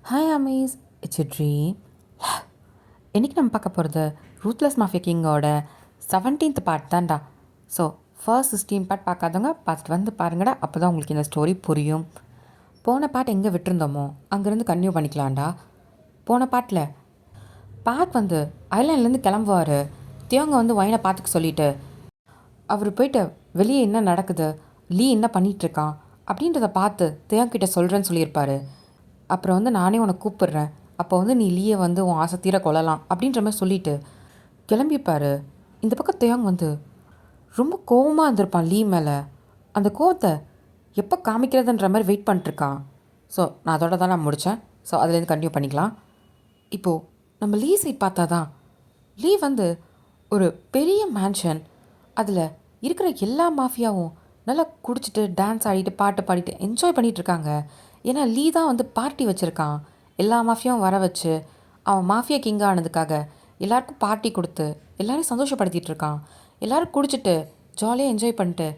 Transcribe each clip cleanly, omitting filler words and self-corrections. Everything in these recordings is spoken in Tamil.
ஹாய் அமீஸ், இட்ஸ் எ ட்ரீம். இன்றைக்கி நம்ம பார்க்க போகிறது ரூத்லெஸ் மாஃபியா கிங்கோட 17th பார்ட் தான்டா. ஸோ ஃபர்ஸ்ட் 16 பார்ட் பார்க்காதவங்க பார்த்துட்டு வந்து பாருங்கடா, அப்போ தான் உங்களுக்கு இந்த ஸ்டோரி புரியும். போன பார்ட் எங்கே விட்டுருந்தோமோ அங்கேருந்து கன்டினியூ பண்ணிக்கலாம்டா. போன பார்ட் வந்து ஐலாண்ட்லேருந்து கிளம்புவார். தியோங்க வந்து வைனை பார்த்துக்க சொல்லிவிட்டு அவர் போயிட்டு வெளியே என்ன நடக்குது, லீ என்ன பண்ணிகிட்ருக்கான் அப்படின்றத பார்த்து தியோங்கிட்ட சொல்கிறேன்னு சொல்லியிருப்பார். அப்புறம் வந்து நானே உன்னை கூப்பிடுறேன், அப்போ வந்து நீ லீயை வந்து உன் ஆசை தீர கொள்ளலாம் அப்படின்ற மாதிரி சொல்லிவிட்டு கிளம்பிப்பார். இந்த பக்கம் தேயாங் வந்து ரொம்ப கோவமாக இருந்திருப்பான் லீ மேலே. அந்த கோவத்தை எப்போ காமிக்கிறதுன்ற மாதிரி வெயிட் பண்ணிட்டுருக்கான். ஸோ நான் அதோட தான் நான் முடித்தேன். ஸோ அதுலேருந்து கண்டினியூ பண்ணிக்கலாம். இப்போது நம்ம லீ சைட் பார்த்தா தான் லீ வந்து ஒரு பெரிய மேன்ஷன், அதில் இருக்கிற எல்லா மாஃபியாவும் நல்லா குடிச்சிட்டு டான்ஸ் ஆடிட்டு பாட்டு பாடிட்டு என்ஜாய் பண்ணிகிட்ருக்காங்க. ஏன்னா லீ தான் வந்து பார்ட்டி வச்சுருக்கான். எல்லா மாஃபியாவும் வர வச்சு அவன் மாஃபியா கிங்காக ஆனதுக்காக எல்லாருக்கும் பார்ட்டி கொடுத்து எல்லோரையும் சந்தோஷப்படுத்திகிட்டு இருக்கான். எல்லோரும் குடிச்சிட்டு ஜாலியாக என்ஜாய் பண்ணிட்டு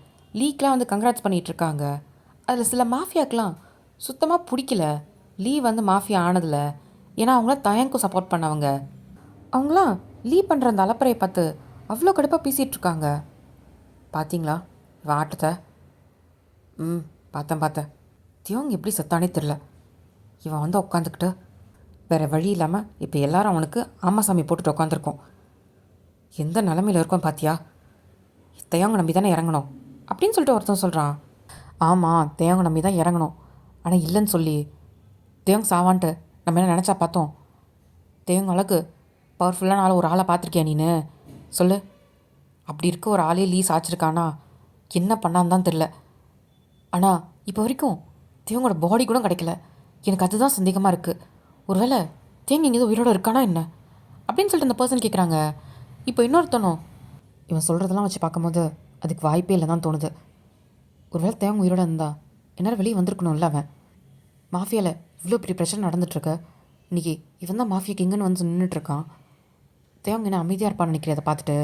லீக்கெலாம் வந்து கங்க்ராட்ஸ் பண்ணிகிட்ருக்காங்க. அதில் சில மாஃபியாக்கெலாம் சுத்தமாக பிடிக்கல லீ வந்து மாஃபியா ஆனதில். ஏன்னா அவங்களாம் தயங்கும் சப்போர்ட் பண்ணவங்க. அவங்களாம் லீ பண்ணுற அந்த அலப்பறையை பார்த்து அவ்வளோ கடுப்பாக பேசிகிட்ருக்காங்க. பார்த்தீங்களா இவன் ஆட்டத்தை? பார்த்தேன். தியோங் எப்படி செத்தானே தெரில. இவன் வந்து உட்காந்துக்கிட்டு வேறு வழி இல்லாமல் இப்போ எல்லாரும் அவனுக்கு ஆமாசாமி போட்டுட்டு உட்காந்துருக்கோம். எந்த நிலமையில் இருக்கோம் பார்த்தியா? தேயாங்க நம்பி தானே இறங்கணும் அப்படின்னு சொல்லிட்டு ஒருத்தன் சொல்கிறான். ஆமாம், தேயாங்க நம்பி தான் இறங்கணும். ஆனால் இல்லைன்னு சொல்லி தேயாங் சாவான்ட்டு நம்ம என்ன நினச்சா பார்த்தோம். தேயாங் அளவுக்கு பவர்ஃபுல்லான ஆள் ஒரு ஆளை பார்த்துருக்கியா நீனு? சொல்லு. அப்படி இருக்க ஒரு ஆளே லீஸ் ஆச்சிருக்கானா என்ன பண்ணான்னு தான் தெரில. ஆனால் இப்போ வரைக்கும் தேவங்களோட பாடி கூட கிடைக்கல. எனக்கு அதுதான் சந்தேகமாக இருக்குது. ஒருவேளை தேங்க இங்கே ஏதோ உயிரோடு இருக்கானா என்ன அப்படின்னு சொல்லிட்டு அந்த பர்சன் கேட்குறாங்க. இப்போ இன்னொருத்தனும் இவன் சொல்கிறதெல்லாம் வச்சு பார்க்கும்போது அதுக்கு வாய்ப்பே இல்லை தான் தோணுது. ஒருவேளை தேவங்க உயிரோடு இருந்தால் என்னால் வெளியே வந்திருக்கணும்ல. அவன் மாஃபியாவில் இவ்வளோ பெரிய பிரச்சனை நடந்துகிட்ருக்கு. இன்றைக்கி இவன் தான் மாஃபியா கிங்குன்னு வந்து நின்றுட்டுருக்கான். தேவங்க என்ன அமைதியாக இருப்பான்னு நினைக்கிறேன். அதை பார்த்துட்டு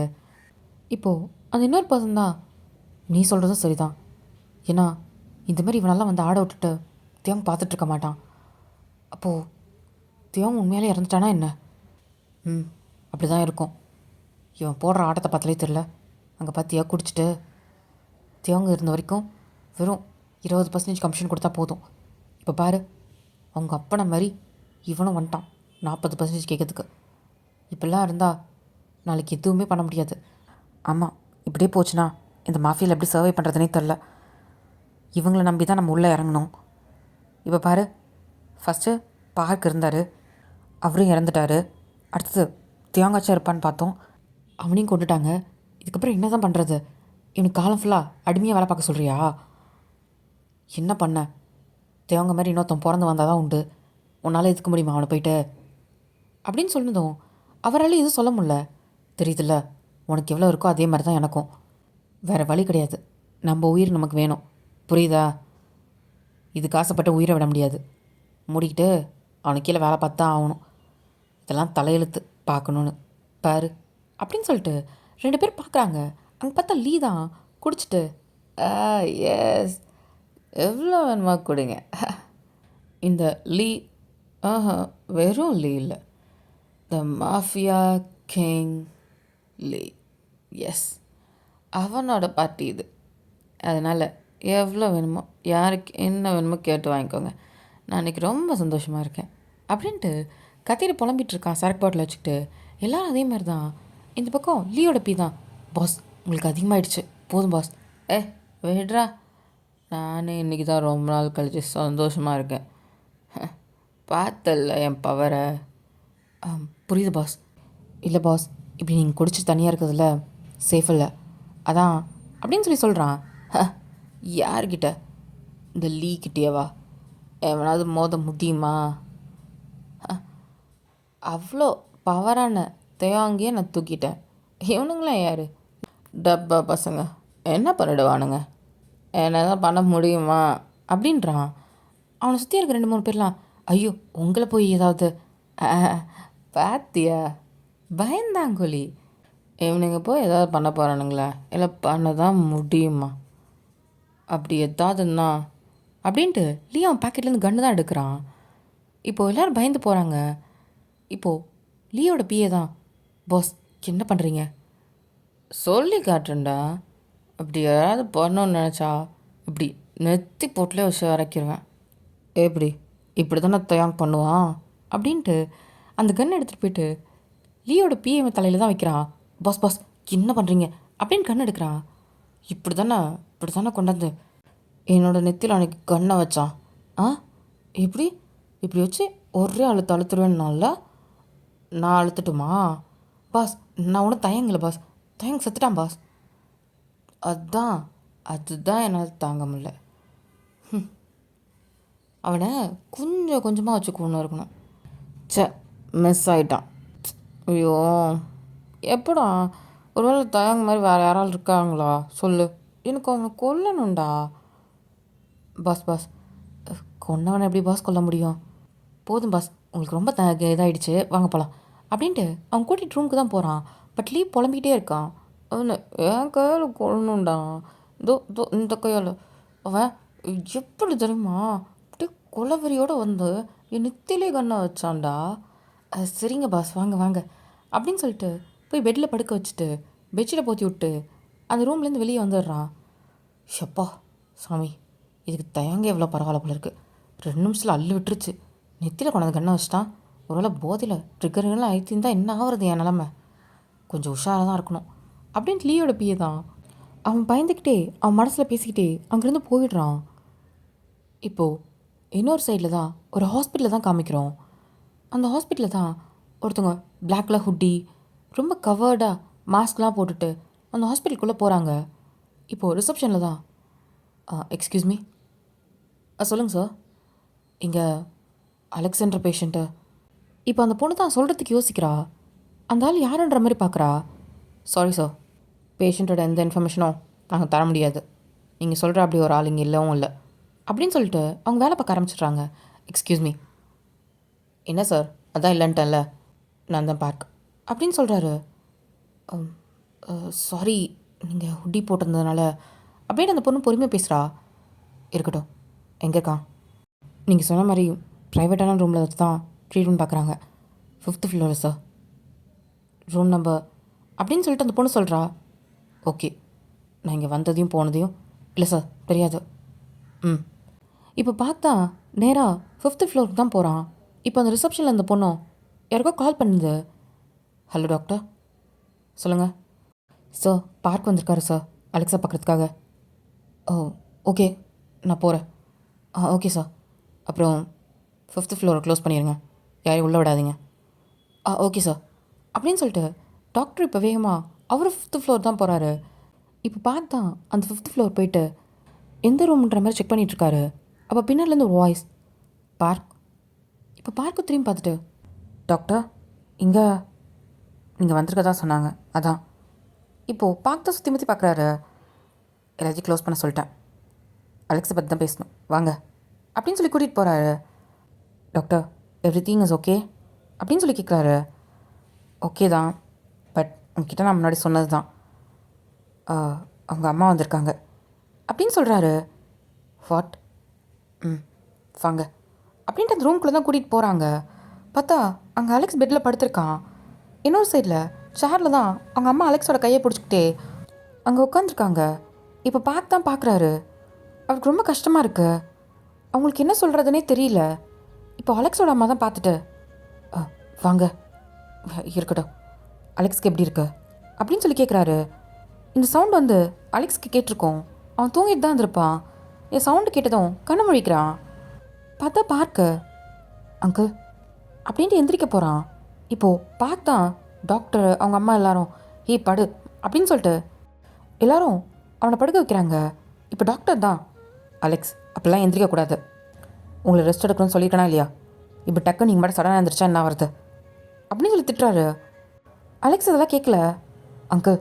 இப்போது அந்த இன்னொரு பர்சன் தான் நீ சொல்கிறதும் சரிதான். ஏன்னா இந்த மாதிரி இவனெல்லாம் வந்து ஆட விட்டுட்டு தியோங் பார்த்துட்ருக்க மாட்டான். அப்போது தியோங் உண்மையாலே இறந்துட்டானா என்ன? அப்படி தான் இருக்கும். இவன் போடுற ஆட்டத்தை பார்த்தாலே தெரில. அங்கே பார்த்தியா குடிச்சிட்டு தியோங் இருந்த வரைக்கும் வெறும் 20% கமிஷன் கொடுத்தா போதும். இப்போ பாரு, அவங்க அப்பனை மாதிரி இவனும் வந்துட்டான் 40% கேட்கறதுக்கு. இப்படிலாம் இருந்தால் நாளைக்கு எதுவுமே பண்ண முடியாது. ஆமாம், இப்படியே போச்சுன்னா இந்த மாஃபியாவில் எப்படி சர்வை பண்ணுறதுனே தெரில. இவங்கள நம்பி தான் நம்ம உள்ளே இறங்கணும். இப்போ பாரு, ஃபஸ்ட்டு பார்க் இருந்தார், அவரும் இறந்துட்டார். அடுத்தது தியாங்காச்சா இருப்பான்னு பார்த்தோம், அவனையும் கொண்டுட்டாங்க. இதுக்கப்புறம் என்ன தான் பண்ணுறது? இவனுக்கு காலம் ஃபுல்லாக அடிமையாக வேலை பார்க்க சொல்கிறியா? என்ன பண்ண? தேவங்க மாதிரி இன்னொருத்தன் பிறந்து வந்தால் தான் உண்டு. உன்னால் எதுக்க முடியுமா அவனை போயிட்டு அப்படின்னு சொன்னதும் அவரால் எதுவும் சொல்ல முடில. தெரியுதுல்ல, உனக்கு எவ்வளோ இருக்கோ அதே மாதிரி தான் எனக்கும். வேறு வழி கிடையாது. நம்ம உயிர் நமக்கு வேணும், புரியுதா? இதுக்கு ஆசைப்பட்டு உயிரை விட முடியாது. மூடிக்கிட்டு அவனுக்கு கீழே வேலை பார்த்தா ஆகணும். இதெல்லாம் தலையெழுத்து பார்க்கணுன்னு பாரு அப்படின்னு சொல்லிட்டு 2 பேர் பார்க்குறாங்க. அங்கே பார்த்தா லீ தான் குடிச்சிட்டு எஸ் எவ்வளோ வேணுமா கொடுங்க. இந்த லீ வெறும் லீ இல்லை, த மாஃபியா கிங் லீ. எஸ், அவனோட பார்ட்டி இது. அதனால் எவ்வளோ வேணுமோ யாருக்கு என்ன வேணுமோ கேட்டு வாங்கிக்கோங்க. நான் இன்றைக்கி ரொம்ப சந்தோஷமாக இருக்கேன் அப்படின்ட்டு கத்திரி புலம்பிகிட்ருக்கான் சரக்கு பாட்டில் வச்சுக்கிட்டு. எல்லோரும் அதே மாதிரி தான். இந்த பக்கம் லீயோட பி தான், பாஸ் உங்களுக்கு அதிகமாகிடுச்சு, போதும் பாஸ். விடுறா, நானே இன்றைக்கி தான் ரொம்ப நாள் கழித்து சந்தோஷமாக இருக்கேன். பார்த்தல என் பவரை. புரியுது பாஸ். இல்லை பாஸ், இப்படி நீங்கள் குடிச்சு தனியாக இருக்கிறதுல சேஃப் இல்லை, அதான் அப்படின்னு சொல்லி சொல்கிறான். யார்கிட்ட? இந்த லீக்கிட்டேவா? எவனாவது மோத முடியுமா? அவ்வளோ பவரான தேவாங்கியே நான் தூக்கிட்டேன். இவனுங்களாம் யார்? டப்பா பசங்க என்ன பண்ணிடுவானுங்க, என்ன தான் பண்ண முடியுமா அப்படின்றான். அவனை சுற்றி இருக்க 2-3 பேர்லாம் ஐயோ உங்களை போய் ஏதாவது பாத்தியா பயந்தாங்கொலி, இவனுங்க போய் ஏதாவது பண்ண போகிறானுங்களா? இல்லை பண்ண தான் முடியுமா? அப்படி எதாவதுன்னா அப்படின்ட்டு லியோ பாக்கெட்லேருந்து கன்று தான் எடுக்கிறான். இப்போது எல்லோரும் பயந்து போகிறாங்க. இப்போது லீயோட பிஏ தான், பாஸ் என்ன பண்ணுறீங்க? சொல்லி காட்டுறேன்டா. அப்படி யாராவது பண்ணணும்னு நினச்சா இப்படி நெத்தி போட்டிலே வச்சு இறக்கிடுவேன். எப்படி இப்படி தானே தயாங் பண்ணுவான் அப்படின்ட்டு அந்த கன் எடுத்துகிட்டு போயிட்டு லீயோட பிஏ தலையில் தான் வைக்கிறான். பாஸ் பாஸ் என்ன பண்ணுறீங்க அப்படின்னு கண் எடுக்கிறான். இப்படி தானே கொண்டாந்து என்னோட நெத்தியில் அன்னைக்கு கண்ணை வச்சான். ஆ இப்படி இப்படி வச்சு ஒரே அழுத்துருவேன்னால நான் அழுத்துட்டுமா? பாஸ் நான் ஒன்றும் தயங்கலை பாஸ், தயங்க செத்துட்டான் பாஸ். அதுதான் என்னால் தாங்க முடியல. அவனை கொஞ்சம் கொஞ்சமாக வச்சு கொண்டு இருக்கணும். மிஸ் ஆகிட்டான். ஐயோ எப்படா, ஒருவேளை தயங்க மாதிரி வேறு யாராலும் இருக்காங்களா சொல்லு, எனக்கு அவனை கொல்லணும்டா. பாஸ் பாஸ் கொன்னவனை எப்படி பாஸ் கொல்ல முடியும்? போதும் பாஸ், உங்களுக்கு ரொம்ப இதாகிடுச்சு, வாங்க போகலாம் அப்படின்ட்டு அவன் கூட்டிகிட்டு ரூமுக்கு தான் போகிறான். பட் லீவ் புலம்பிக்கிட்டே இருக்கான். அவனை என் கையால் கொல்லணும்டா, இந்த கையால். அவன் எப்படி தெரியுமா, அப்படியே கொலவெறியோடு வந்து என் நெத்திலே கண்ணை வச்சான்டா. சரிங்க பாஸ் வாங்க வாங்க அப்படின்னு சொல்லிட்டு போய் பெட்டில் படுக்க வச்சுட்டு பெட்ஷீட்டை போற்றி விட்டு அந்த ரூம்லேருந்து வெளியே வந்துடுறான். ஷப்பா சாமி, இதுக்கு தயங்க எவ்வளோ பரவாயில்ல போல இருக்குது. 2 நிமிஷத்தில் அள்ளி விட்டுருச்சு. நெத்தியில் கொண்டாந்து கண்ணை வச்சிட்டான். ஒருவேளை போதையில் ட்ரிக்கருங்கெல்லாம் அழுத்திருந்தா என்ன ஆகுறது என் நிலமை? கொஞ்சம் உஷாராக தான் இருக்கணும் அப்படின்ட்டு லீயோட பிஏ தான். அவன் பயந்துக்கிட்டே அவன் மனசில் பேசிக்கிட்டே அங்கேருந்து போயிடுறான். இப்போது இன்னொரு சைடில் தான் ஒரு ஹாஸ்பிட்டலில் தான் காமிக்கிறோம். அந்த ஹாஸ்பிட்டலில் தான் ஒருத்தவங்க பிளாக் கலர் ஹுட்டி ரொம்ப கவர்டாக மாஸ்க்லாம் போட்டுட்டு அந்த ஹாஸ்பிட்டலுக்குள்ளே போகிறாங்க. இப்போது ரிசப்ஷனில் தான் எக்ஸ்கியூஸ் மீ சொல்லுங்கள் சார், இங்கே அலெக்சாண்டர் பேஷண்ட்டு. இப்போ அந்த பொண்ணு தான் சொல்கிறதுக்கு யோசிக்கிறா. அந்த ஆள் யாருன்ற மாதிரி பார்க்குறா. சாரி சார், பேஷண்ட்டோட எந்த இன்ஃபர்மேஷனும் நாங்கள் தர முடியாது. நீங்கள் சொல்கிற அப்படி ஒரு ஆள் இங்கே இல்லவும் இல்லை அப்படின்னு சொல்லிட்டு அவங்க வேலை பார்க்க ஆரம்பிச்சிடுறாங்க. எக்ஸ்கியூஸ் மீ, என்ன சார் அதான் இல்லைன்ட்டேன்ல, நான் தான் பார்க் அப்படின்னு சொல்கிறாரு. சாரி, நீங்கள் ஹுட்டி போட்டிருந்ததுனால அப்படின்னு அந்த பொண்ணு பொறுமையாக பேசுகிறா. இருக்கட்டும், எங்கே இருக்கான்? நீங்கள் சொன்ன மாதிரி ப்ரைவேட்டான ரூமில் வச்சு தான் ட்ரீட்மெண்ட் பார்க்குறாங்க, 5th ஃப்ளோரில் சார், ரூம் நம்பர் அப்படின்னு சொல்லிட்டு அந்த பொண்ணு சொல்கிறா. ஓகே, நான் இங்கே வந்ததையும் போனதையும் இல்லை சார் தெரியாது. இப்போ பார்த்தா நேராக 5th ஃப்ளோருக்கு தான் போகிறான். இப்போ அந்த ரிசப்ஷனில் அந்த பொண்ணும் யாருக்கோ கால் பண்ணுது. ஹலோ டாக்டர், சொல்லுங்கள் சார், பார்க் வந்திருக்காரு சார் அலெக்ஸா பார்க்குறதுக்காக. ஓ ஓகே, நான் போகிறேன். ஓகே சார், அப்புறம் 5th ஃப்ளோரை க்ளோஸ் பண்ணிடுங்க, யாரையும் உள்ளே விடாதீங்க. ஓகே சார் அப்படின்னு சொல்லிட்டு டாக்டர் இப்போ வேகமாக அவர் 5th ஃப்ளோர் தான் போகிறாரு. இப்போ பார்த்தா அந்த 5th ஃப்ளோர் போயிட்டு எந்த ரூம்ன்ற மாதிரி செக் பண்ணிகிட்ருக்காரு. அப்போ பின்னாடிலேருந்து ஒரு வாய்ஸ், பார்க். இப்போ பார்க்கு திரும்பி பார்த்துட்டு, டாக்டர் இங்கே நீங்கள் வந்திருக்கதா சொன்னாங்க, அதான். இப்போது பார்க் தான் சுற்றி முற்றி பார்க்குறாரு. எல்லாத்தையும் க்ளோஸ் பண்ண சொல்லிட்டேன், அலெக்ஸை பற்றி தான் பேசணும், வாங்க அப்படின்னு சொல்லி கூட்டிகிட்டு போகிறாரு. டாக்டர் எவ்ரிதிங் இஸ் ஓகே அப்படின்னு சொல்லி கேட்குறாரு. ஓகே தான், பட் உங்ககிட்ட நான் முன்னாடி சொன்னது தான், அவங்க அம்மா வந்திருக்காங்க அப்படின்னு சொல்கிறாரு. வாட்? வாங்க அப்படின்ட்டு அந்த ரூம்குள்ளே தான் கூட்டிகிட்டு போகிறாங்க. பார்த்தா அங்கே அலெக்ஸ் பெட்டில் படுத்திருக்கான். இன்னொரு சைடில் சேரில் தான் அவங்க அம்மா அலெக்ஸோட கையை பிடிச்சிக்கிட்டே அங்கே உட்காந்துருக்காங்க. இப்போ பார்த்து தான் பார்க்குறாரு. அவருக்கு ரொம்ப கஷ்டமாக இருக்குது, அவங்களுக்கு என்ன சொல்கிறதுனே தெரியல. இப்போ அலெக்ஸோட அம்மா தான் பார்த்துட்டு, வாங்க இருக்கட்டும், அலெக்ஸ்க்கு எப்படி இருக்கு அப்படின்னு சொல்லி கேட்குறாரு. இந்த சவுண்ட் வந்து அலெக்ஸ்க்கு கேட்டிருக்கோம். அவன் தூங்கிட்டு தான் இருந்திருப்பான். என் சவுண்டு கேட்டதும் கண்ணை முழிக்கிறான். பார்த்தா பார்க்க அங்கிள் அப்படின்ட்டு எந்திரிக்க போகிறான். இப்போது பார்த்தா டாக்டர் அவங்க அம்மா எல்லாரும் படு அப்படின்னு சொல்லிட்டு எல்லாரும் அவனை படுக்க வைக்கிறாங்க. இப்போ டாக்டர் தான், அலெக்ஸ் அப்படிலாம் எந்திரிக்கக்கூடாது, உங்களை ரெஸ்ட் எடுக்கணும்னு சொல்லியிருக்கனா இல்லையா, இப்போ டக்கு நீங்கள் மட்டும் சடனாக எழுந்திரிச்சா என்ன வருது அப்படின்னு சொல்லி திட்டுறாரு. அலெக்ஸ் அதெல்லாம் கேட்கல. அங்கிள்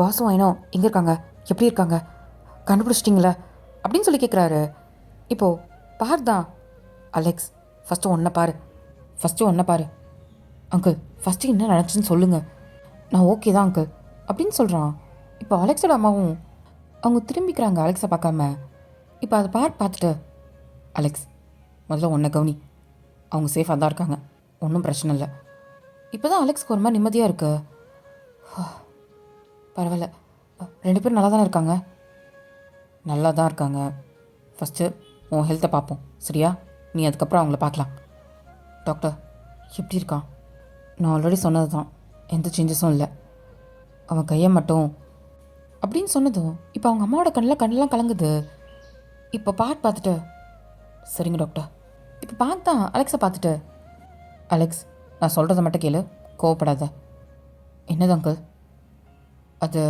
பாஸும் ஐனோ எங்கே இருக்காங்க, எப்படி இருக்காங்க, கண்டுபிடிச்சிட்டிங்களே அப்படின்னு சொல்லி கேட்குறாரு. இப்போது பார் தான், அலெக்ஸ் ஃபஸ்ட்டு ஒன்றை பாரு அங்கிள், ஃபஸ்ட்டு என்ன நினச்சின்னு சொல்லுங்கள், நான் ஓகே தான் அங்கிள் அப்படின்னு சொல்கிறான். இப்போ அலெக்ஸோட அம்மாவும் அவங்க திரும்பிக்கிறாங்க அலெக்ஸை பார்க்காம. இப்போ அதை பார்த்துட்டு, அலெக்ஸ் முதல்ல ஒன்றை கவனி, அவங்க சேஃபாக தான் இருக்காங்க, ஒன்றும் பிரச்சனை இல்லை. இப்போ தான் அலெக்ஸ்க்கு ஒரு மாதிரி நிம்மதியாக இருக்கு. பரவாயில்ல, 2 பேரும் நல்லா தானே இருக்காங்க? நல்லா தான் இருக்காங்க. ஃபஸ்ட்டு உன் ஹெல்த்தை பார்ப்போம், சரியா? நீ அதுக்கப்புறம் அவங்கள பார்க்கலாம். டாக்டர் எப்படி இருக்கான்? நான் ஆல்ரெடி சொன்னது தான், எந்த சேஞ்சஸும் இல்லை. அவன் கையை மட்டும் அப்படின்னு சொன்னதும் இப்போ அவங்க அம்மாவோட கண்ணெல்லாம் கலங்குது. இப்போ பார்த்துட்டு சரிங்க டாக்டர். இப்போ தான் அலெக்ஸை பார்த்துட்டு, அலெக்ஸ் நான் சொல்கிறத மட்டும் கேளு, கோவப்படாத. என்னது அங்கிள்? அது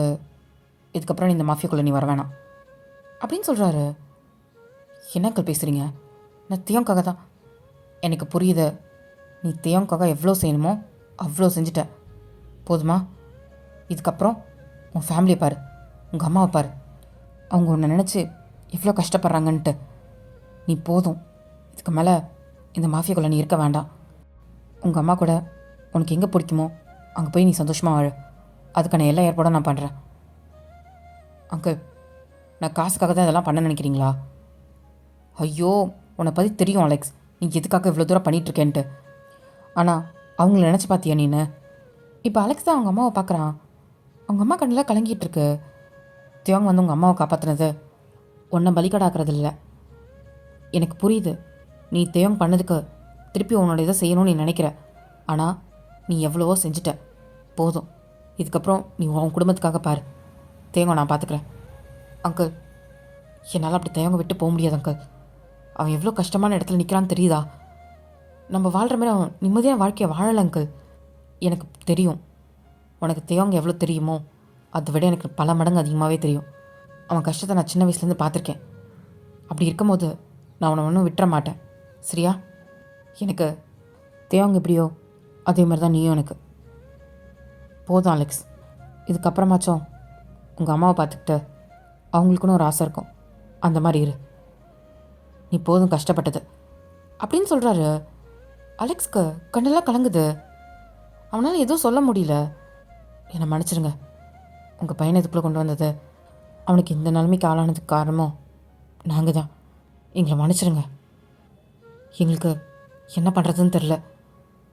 இதுக்கப்புறம் இந்த மாஃபியாக்குள்ளே நீ வர வேணாம் அப்படின்னு சொல்கிறாரு. என்ன அங்கிள் பேசுகிறீங்க? நான் தியோங்காக தான். எனக்கு புரியுது, நீ தியோங்காக எவ்வளோ செய்யணுமோ அவ்வளோ செஞ்சுட்ட, போதுமா? இதுக்கப்புறம் உன் ஃபேமிலியை பாரு, உங்கள் அம்மாவை பாரு. அவங்க உன்னை நினச்சி எவ்வளோ கஷ்டப்படுறாங்கன்ட்டு. நீ போதும், இதுக்கு மேலே இந்த மாஃபியாக்குள்ளே நீ இருக்க வேண்டாம். உங்கள் அம்மா கூட உனக்கு எங்கே பிடிக்குமோ அங்கே போய் நீ சந்தோஷமாக வாழு. அதுக்கான எல்லா ஏற்பாடும் நான் பண்ணுறேன். அங்கிள், நான் காசுக்காக தான் இதெல்லாம் பண்ண நினைக்கிறீங்களா? ஐயோ, உன்னை பற்றி தெரியும் அலெக்ஸ், நீ எதுக்காக இவ்வளோ தூரம் பண்ணிகிட்ருக்கேன்ட்டு. ஆனால் அவங்கள நினச்சி பார்த்தியா நீனு? இப்போ அலெக்ஸ் தான் அவங்க அம்மாவை பார்க்குறான். அவங்க அம்மா கண்ணெலாம் கலங்கிட்டுருக்கு. தியோங் வந்து உங்கள் அம்மாவை காப்பாற்றினது உன்னை பலிகடாக்குறது இல்லை. எனக்கு புரியுது, நீ தியோங் பண்ணதுக்கு திருப்பி உன்னோட இதை செய்யணும்னு நீ நினைக்கிற. ஆனால் நீ எவ்வளவோ செஞ்சுட்ட, போதும். இதுக்கப்புறம் நீ உன் குடும்பத்துக்காக பாரு. தேங்க நான் பார்த்துக்கிறேன். அங்கிள், என்னால் அப்படி தேங்க விட்டு போக முடியாது அங்கிள். அவன் எவ்வளோ கஷ்டமான இடத்துல நிற்கிறான்னு தெரியுதா? நம்ம வாழ்கிற மாதிரி அவன் நிம்மதியான வாழ்க்கையை வாழலை அங்கிள். எனக்கு தெரியும், உனக்கு தேவங்க எவ்வளோ தெரியுமோ அதை விட எனக்கு பல மடங்கு அதிகமாகவே தெரியும். அவன் கஷ்டத்தை நான் சின்ன வயசுலேருந்து பார்த்துருக்கேன். அப்படி இருக்கும்போது நான் அவனை ஒன்றும் விட்டுற மாட்டேன், சரியா? எனக்கு தேவங்க எப்படியோ அதே மாதிரி தான் நீயும் எனக்கு. போதும் அலெக்ஸ், இதுக்கப்புறமாச்சும் உங்கள் அம்மாவை பார்த்துக்கிட்டு அவங்களுக்குன்னு ஒரு ஆசை இருக்கும், அந்த மாதிரி இரு. நீ போதும் கஷ்டப்பட்டது அப்படின்னு சொல்கிறாரு. அலெக்ஸ்க்கு கண்ணெல்லாம் கலங்குது. அவனால் எதுவும் சொல்ல முடியல. என்னை மன்னிச்சிருங்க, உங்கள் பையனை இதுக்குள்ளே கொண்டு வந்தது, அவனுக்கு இந்த நிலைமைக்கு ஆளானதுக்கு காரணமும் நாங்கள் தான். எங்களை மன்னிச்சிருங்க, எங்களுக்கு என்ன பண்ணுறதுன்னு தெரில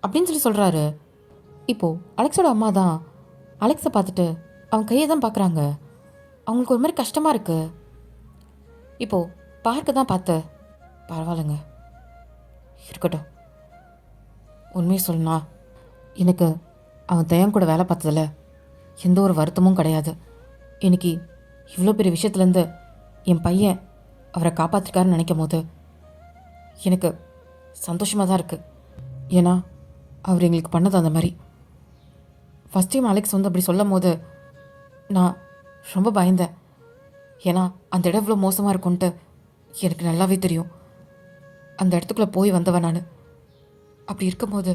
அப்படின்னு சொல்கிறாரு. இப்போது அலெக்ஸோட அம்மா தான் அலெக்ஸை பார்த்துட்டு அவன் கையை தான் பார்க்குறாங்க. அவங்களுக்கு ஒரு மாதிரி கஷ்டமாக இருக்குது. இப்போது பார்க்க தான் பார்த்து, பரவாயில்லைங்க, இருக்கட்டும். உண்மையை சொல்லணும்னா எனக்கு அவன் தயம் கூட வேலை பார்த்ததில்ல எந்த ஒரு வருத்தமும் கிடையாது. இன்னைக்கு இவ்வளோ பெரிய விஷயத்துலேருந்து என் பையன் அவரை காப்பாற்றிருக்காருன்னு நினைக்கும் போது எனக்கு சந்தோஷமாக தான் இருக்குது. ஏன்னா அவர் எங்களுக்கு பண்ணது அந்த மாதிரி. ஃபஸ்ட் டைம் அலெக்ஸ் வந்து அப்படி சொல்லும் போது நான் ரொம்ப பயந்தேன். ஏன்னா அந்த இடம் இவ்வளோ மோசமாக இருக்கும்ன்ட்டு எனக்கு நல்லாவே தெரியும். அந்த இடத்துக்குள்ளே போய் வந்தவன் நான். அப்படி இருக்கும்போது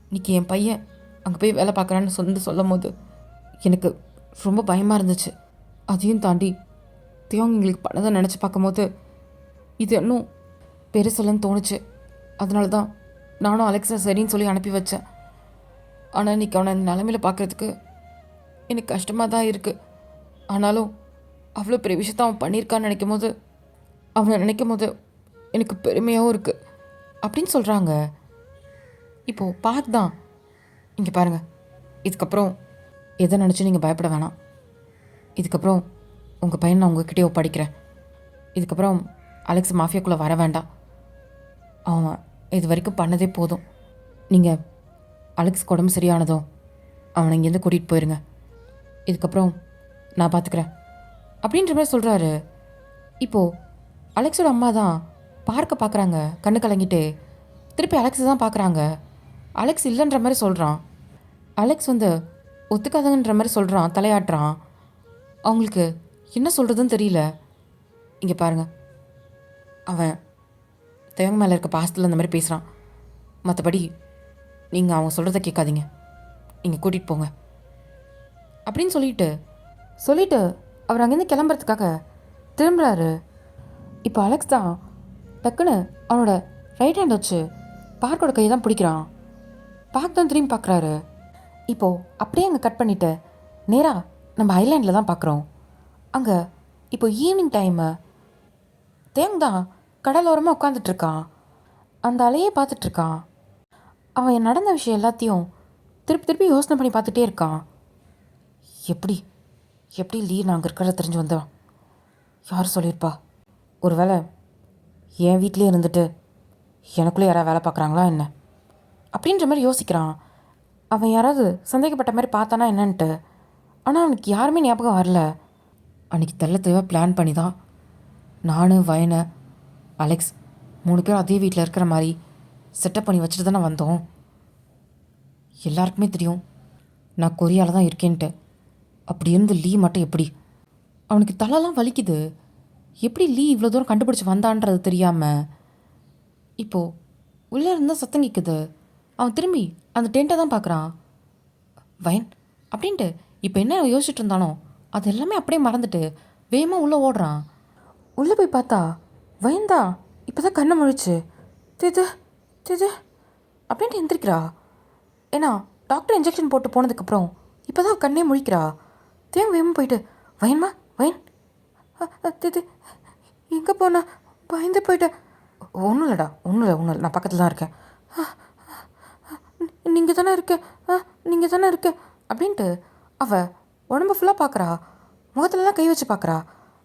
இன்றைக்கி என் பையன் அங்கே போய் வேலை பார்க்குறான்னு சொல்லும் போது எனக்கு ரொம்ப பயமாக இருந்துச்சு. அதையும் தாண்டி தேவங்க எங்களுக்கு பண்ணதை நினச்சி பார்க்கும்போது இது இன்னும் பெருசலன்னு தோணுச்சு. அதனால தான் நானும் அலெக்ஸா சரின்னு சொல்லி அனுப்பி வச்சேன். ஆனால் இன்றைக்கி அவனை இந்த நிலமையில் பார்க்குறதுக்கு எனக்கு கஷ்டமாக தான் இருக்குது. ஆனாலும் அவ்வளோ பெரிய விஷயத்த அவன் பண்ணியிருக்கான்னு அவனை நினைக்கும் போது எனக்கு பெருமையாகவும் இருக்குது அப்படின்னு சொல்கிறாங்க. இப்போது பார்க் தான், இங்கே பாருங்கள், இதுக்கப்புறம் எதை நினச்சி நீங்கள் பயப்பட வேணாம். இதுக்கப்புறம் உங்கள் பையனை நான் உங்ககிட்டயே ஒப்படைக்கிறேன். இதுக்கப்புறம் அலெக்ஸ் மாஃபியாக்குள்ளே வர வேண்டாம். அவன் இது வரைக்கும் பண்ணதே போதும். நீங்கள் அலெக்ஸ் உடம்பு சரியானதும் அவனை இங்கேருந்து கூட்டிகிட்டு போயிருங்க. இதுக்கப்புறம் நான் பார்த்துக்கிறேன் அப்படின்ற மாதிரி சொல்கிறாரு. இப்போது அலெக்ஸோட அம்மா தான் பார்க்குறாங்க. கண்ணு கலங்கிட்டு திருப்பி அலெக்ஸை தான் பார்க்குறாங்க. அலெக்ஸ் இல்லைன்ற மாதிரி சொல்கிறான். அலெக்ஸ் வந்து ஒத்துக்காதங்கன்ற மாதிரி சொல்கிறான், தலையாட்டுறான். அவங்களுக்கு என்ன சொல்கிறதுன்னு தெரியல. இங்கே பாருங்கள், அவன் தேவங்க மேலே இருக்க பாசத்தில் அந்த மாதிரி பேசுகிறான். மற்றபடி நீங்கள் அவங்க சொல்கிறத கேட்காதீங்க, நீங்கள் கூட்டிகிட்டு போங்க அப்படின்னு சொல்லிட்டு அவர் அங்கேருந்து கிளம்புறதுக்காக திரும்புகிறாரு. இப்போ அலெக்ஸ் தான் டக்குன்னு அவனோட ரைட் ஹேண்ட் வச்சு பார்க்கோட கையை தான் பிடிக்கிறான். பார்க் தான் திரும்பி பார்க்குறாரு. இப்போது அப்படியே அங்கே கட் பண்ணிவிட்டு நேராக நம்ம ஐலாண்டில் தான் பார்க்குறோம். அங்கே இப்போ ஈவினிங் டைமு. தேங் தான் கடலோரமாக உட்காந்துட்ருக்கான். அந்த அலையே பார்த்துட்ருக்கான். அவன் நடந்த விஷயம் எல்லாத்தையும் திருப்பி திருப்பி யோசனை பண்ணி பார்த்துட்டே இருக்கான். எப்படி எப்படி லீ நாங்கள் இருக்கிறத தெரிஞ்சு வந்தோம்? யார் சொல்லியிருப்பா? ஒரு வேளை என் வீட்டிலே இருந்துட்டு எனக்குள்ளே யாராவது வேலை பார்க்குறாங்களா என்ன அப்படின்ற மாதிரி யோசிக்கிறான். அவன் யாராவது சந்தேகப்பட்ட மாதிரி பார்த்தானா என்னன்ட்டு. ஆனால் அவனுக்கு யாருமே ஞாபகம் வரல. அன்றைக்கி தெளிவாக பிளான் பண்ணி தான் நான், வயனை, அலெக்ஸ் 3 பேரும் அதே வீட்டில் இருக்கிற மாதிரி செட்டப் பண்ணி வச்சுட்டு தானே வந்தோம். எல்லாருக்குமே தெரியும் நான் கொரியாவில் தான் இருக்கேன்ட்டு. அப்படி இருந்து லீ மட்டும் எப்படி? அவனுக்கு தலைலாம் வலிக்குது. எப்படி லீ இவ்வளோ தூரம் கண்டுபிடிச்சி வந்தான்றது தெரியாமல் இப்போது உள்ளே இருந்தால் சத்தம் கேட்குது. அவன் திரும்பி அந்த டென்ட்டை தான் பார்க்குறான். வயன் அப்படின்ட்டு இப்போ என்ன யோசிச்சுட்டு இருந்தானோ அது எல்லாமே அப்படியே மறந்துட்டு வேகமாக உள்ளே ஓடுறான். உள்ளே போய் பார்த்தா வயன்தா இப்போ தான் கண்ணை முழிச்சு திது திது அப்படின்ட்டு எந்திரிக்கிறா. ஏன்னா டாக்டர் இன்ஜெக்ஷன் போட்டு போனதுக்கப்புறம் இப்போ தான் கண்ணே முழிக்கிறா. தேங்க வேகமாக போயிட்டு வயன்மா வயன் திது எங்கே போனா பயந்து போயிட்டேன். ஒன்றும் இல்லைடா ஒன்றும் இல்லை நான் பக்கத்தில் தான் இருக்கேன். நீங்கள் தானே இருக்க நீங்கள் தானே இருக்க அப்படின்ட்டு அவள் உடம்பு ஃபுல்லாக பார்க்குறா. முகத்துலலாம் கை வச்சு பார்க்குறா.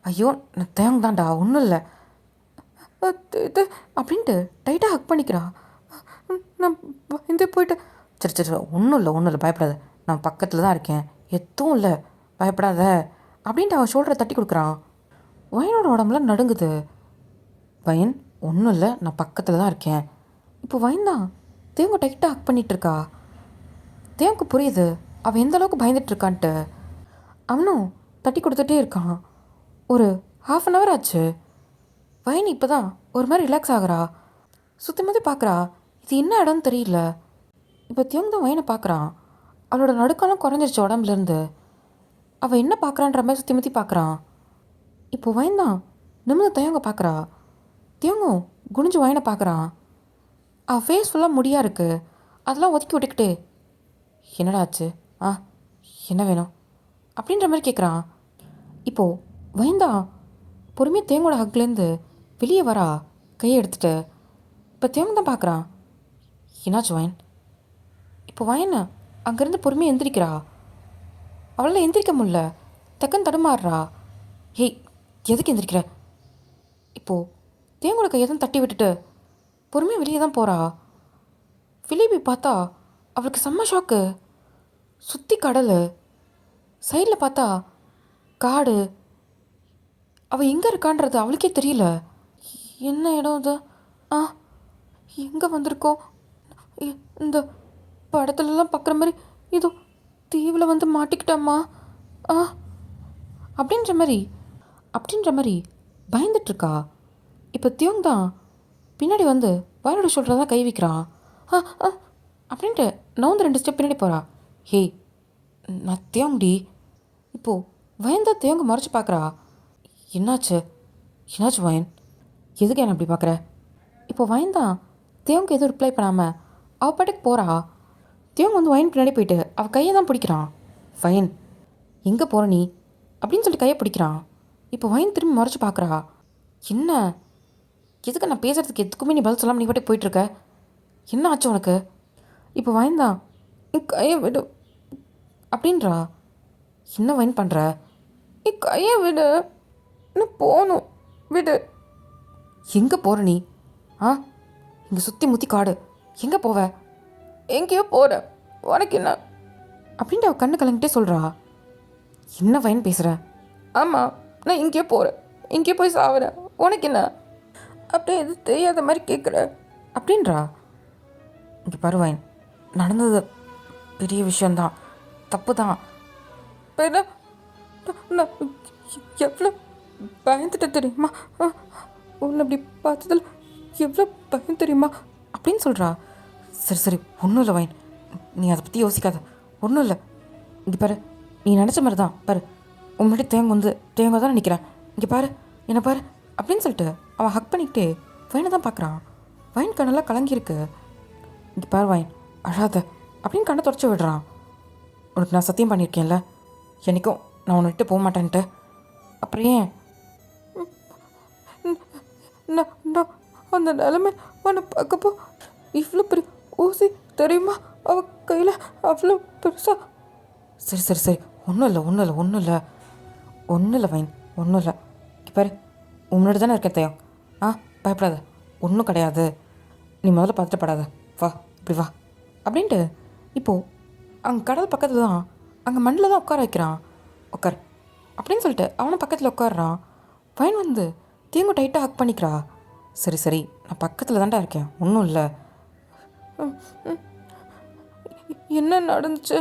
ஐயோ நான் தேங்க தான்டா ஒன்றும் இல்லை இது அப்படின்ட்டு டைட்டாக ஹக் பண்ணிக்கிறா. நான் பயந்து போயிட்டேன். சரி சரி ஒன்றும் இல்லை பயப்படாத, நான் பக்கத்தில் தான் இருக்கேன், எதுவும் இல்லை பயப்படாத அப்படின்ட்டு அவன் ஷோல்டரை தட்டி கொடுக்குறான். வயனோட உடம்புல நடுங்குது. வயன் ஒன்றும் இல்லை நான் பக்கத்தில் தான் இருக்கேன். இப்போ வயன் தான் தேவங்க டைட்டாக ஹக் பண்ணிகிட்ருக்கா. தேவக்கு புரியுது அவன் எந்த அளவுக்கு பயந்துட்டுருக்கான்ட்டு. அவனும் தட்டி கொடுத்துட்டே இருக்கான். ஒரு 1/2 hour ஆச்சு. வயன் இப்போ தான் ஒரு மாதிரி ரிலாக்ஸ் ஆகிறா. சுற்றி மாதிரி பார்க்குறா. இது என்ன இடம்னு தெரியல. இப்போ தியோங் தான் வயனை பார்க்குறான். அவளோட நடுக்கெல்லாம் குறைஞ்சிருச்சு உடம்புலேருந்து. அவள் என்ன பார்க்குறான்ற மாதிரி சுற்றி முற்றி பார்க்குறான். இப்போ வயன் தான் நிமிர்ந்து தியோங்க பார்க்குறா. தியோங்கும் குனிஞ்சு வயனை பார்க்குறான். அவள் ஃபேஸ் ஃபுல்லாக முடியாக இருக்குது. அதெல்லாம் ஒதுக்கி விட்டுக்கிட்டு என்னடா ஆச்சு என்ன வேணும் அப்படின்ற மாதிரி கேட்குறான். இப்போது வயந்தா பொறுமையாக தேங்கோட ஹக்லேருந்து வெளியே வரா கையை எடுத்துகிட்டு. இப்போ தேங்க தான் பார்க்குறான். என்னாச்சு வயன்? இப்போ வயனை அங்கேருந்து பொறுமையாக எந்திரிக்கிறா. அவளால் எந்திரிக்க முடியல. டக்குன்னு தடுமாறுறா. ஹேய் எதுக்கு எந்திரிக்கிற? இப்போது தேங்கோட கையை தான் தட்டி விட்டுட்டு பொறுமையாக வெளியே தான் போகிறா. வெளியே போய் பார்த்தா அவளுக்கு செம்ம ஷாக்கு. சுற்றி கடல், சைடில் பார்த்தா காடு. அவள் எங்கே இருக்கான்றது அவளுக்கே தெரியல. என்ன இடம் இது? எங்கே வந்திருக்கோம்? இந்த படத்துலலாம் பார்க்குற மாதிரி இதோ தீவில் வந்து மாட்டிக்கிட்டாம்மா அப்படின்ற மாதிரி பயந்துட்டுருக்கா. இப்போ தியோங் தான் பின்னாடி வந்து வயனோட ஷோல்டர் தான் கை வைக்கிறான். அப்படின்ட்டு நவுந்து 2 ஸ்டெப் பின்னாடி போகிறா. ஹேய் நான் தியோங்டி. இப்போது வயன் தான் தியோங்க மறைச்சி பார்க்குறா. என்னாச்சு வயன்? எதுக்கு என்ன அப்படி பார்க்குற? இப்போ வயன் தான் தியோங்க எதுவும் ரிப்ளை பண்ணாமல் அவள் பாட்டுக்கு போகிறா. தியோங்க வந்து வயன் பின்னாடி போயிட்டு அவள் கையை தான் பிடிக்கிறான். வயன் எங்கே போகிற நீ அப்படின்னு சொல்லிட்டு கையை பிடிக்கிறான். இப்போ வயன் திரும்பி மறைச்சி பார்க்குறா. என்ன எதுக்கு நான் பேசுகிறதுக்கு எதுக்குமே நீ பதில் சொல்லாமல் நீ பாட்டுக்கு போயிட்டுருக்க? என்ன ஆச்சு உனக்கு? இப்போ வயன் தான் கையை விடு அப்படின்றா. என்ன வயன் பண்ணுற? கையை விடு, இன்னும் போகணும், விடு. எங்கே போகிற நீ? இங்கே சுற்றி முற்றி காடு, எங்கே போவ? எங்கேயோ போகிற, உனக்கு என்ன அப்படின்ட்டு அவள் கண்ணு கலங்கிட்டே சொல்கிறா. என்ன வயன் பேசுகிற? ஆமாம் நான் இங்கேயோ போகிறேன், இங்கேயோ போய் சாவுறேன், உனக்கு என்ன? அப்படியே எது தெரியாத மாதிரி கேட்குற அப்படின்றா. இங்கே பாரு வயன், நடந்தது பெரிய விஷயந்தான், தப்பு தான். நான் எவ்வளோ பயந்துட்டு தெரியுமா? உன்னை அப்படி பார்த்ததில் எவ்வளோ பயம் தெரியுமா அப்படின்னு சொல்கிறா. சரி ஒன்றும் இல்லை வயன், நீ அதை பற்றி யோசிக்காத, ஒன்றும் இல்லை. இங்கே பாரு, நீ நினச்ச மாதிரி தான் பாரு, உங்கள்கிட்ட தேங்க தான் நிற்கிறேன், இங்கே பாரு என்னை பாரு அப்படின்னு சொல்லிட்டு அவன் ஹக் பண்ணிக்கிட்டே வயனை தான் பார்க்குறான். வயன் கண்ணெல்லாம் கலங்கியிருக்கு. இங்கே பாரு வயன், அழாத அப்படின்னு கண்ணை தொடச்சி விடுறான். உனக்கு நான் சத்தியம் பண்ணியிருக்கேன்ல, என்றைக்கும் நான் உன்னை விட்டு போக மாட்டேன்ட்டு. அப்புறம் ஏன் நான் அந்த நிலைமை உன்னை பார்க்கப்போ இவ்வளோ பெரிய ஊசி தெரியுமா அவ கையில் அவ்வளோ பெருசா. சரி சரி சரி, ஒன்றும் இல்லை ஒன்றும் இல்லை ஒன்றும் இல்லை ஒன்றும் இல்லை வைன், ஒன்றும் இல்லை. பாரு, முன்னாடி தானே இருக்கேன் தேயம். பயப்படாத, ஒன்றும் கிடையாது. நீ முதல்ல பதட்டப்படாத, வா இப்படி வா அப்படின்ட்டு. இப்போது அங்கே கடல் பக்கத்தில் தான், அங்கே மண்ணில் தான் உட்கார வைக்கிறான். உட்கார் அப்படின்னு சொல்லிட்டு அவனை பக்கத்தில் உட்காடுறான். வைன் வந்து தேங்கு டைட்டாக ஹக் பண்ணிக்கிறா. சரி சரி, நான் பக்கத்தில் தான்டா இருக்கேன், ஒன்றும் இல்லை. என்ன நடந்துச்சு,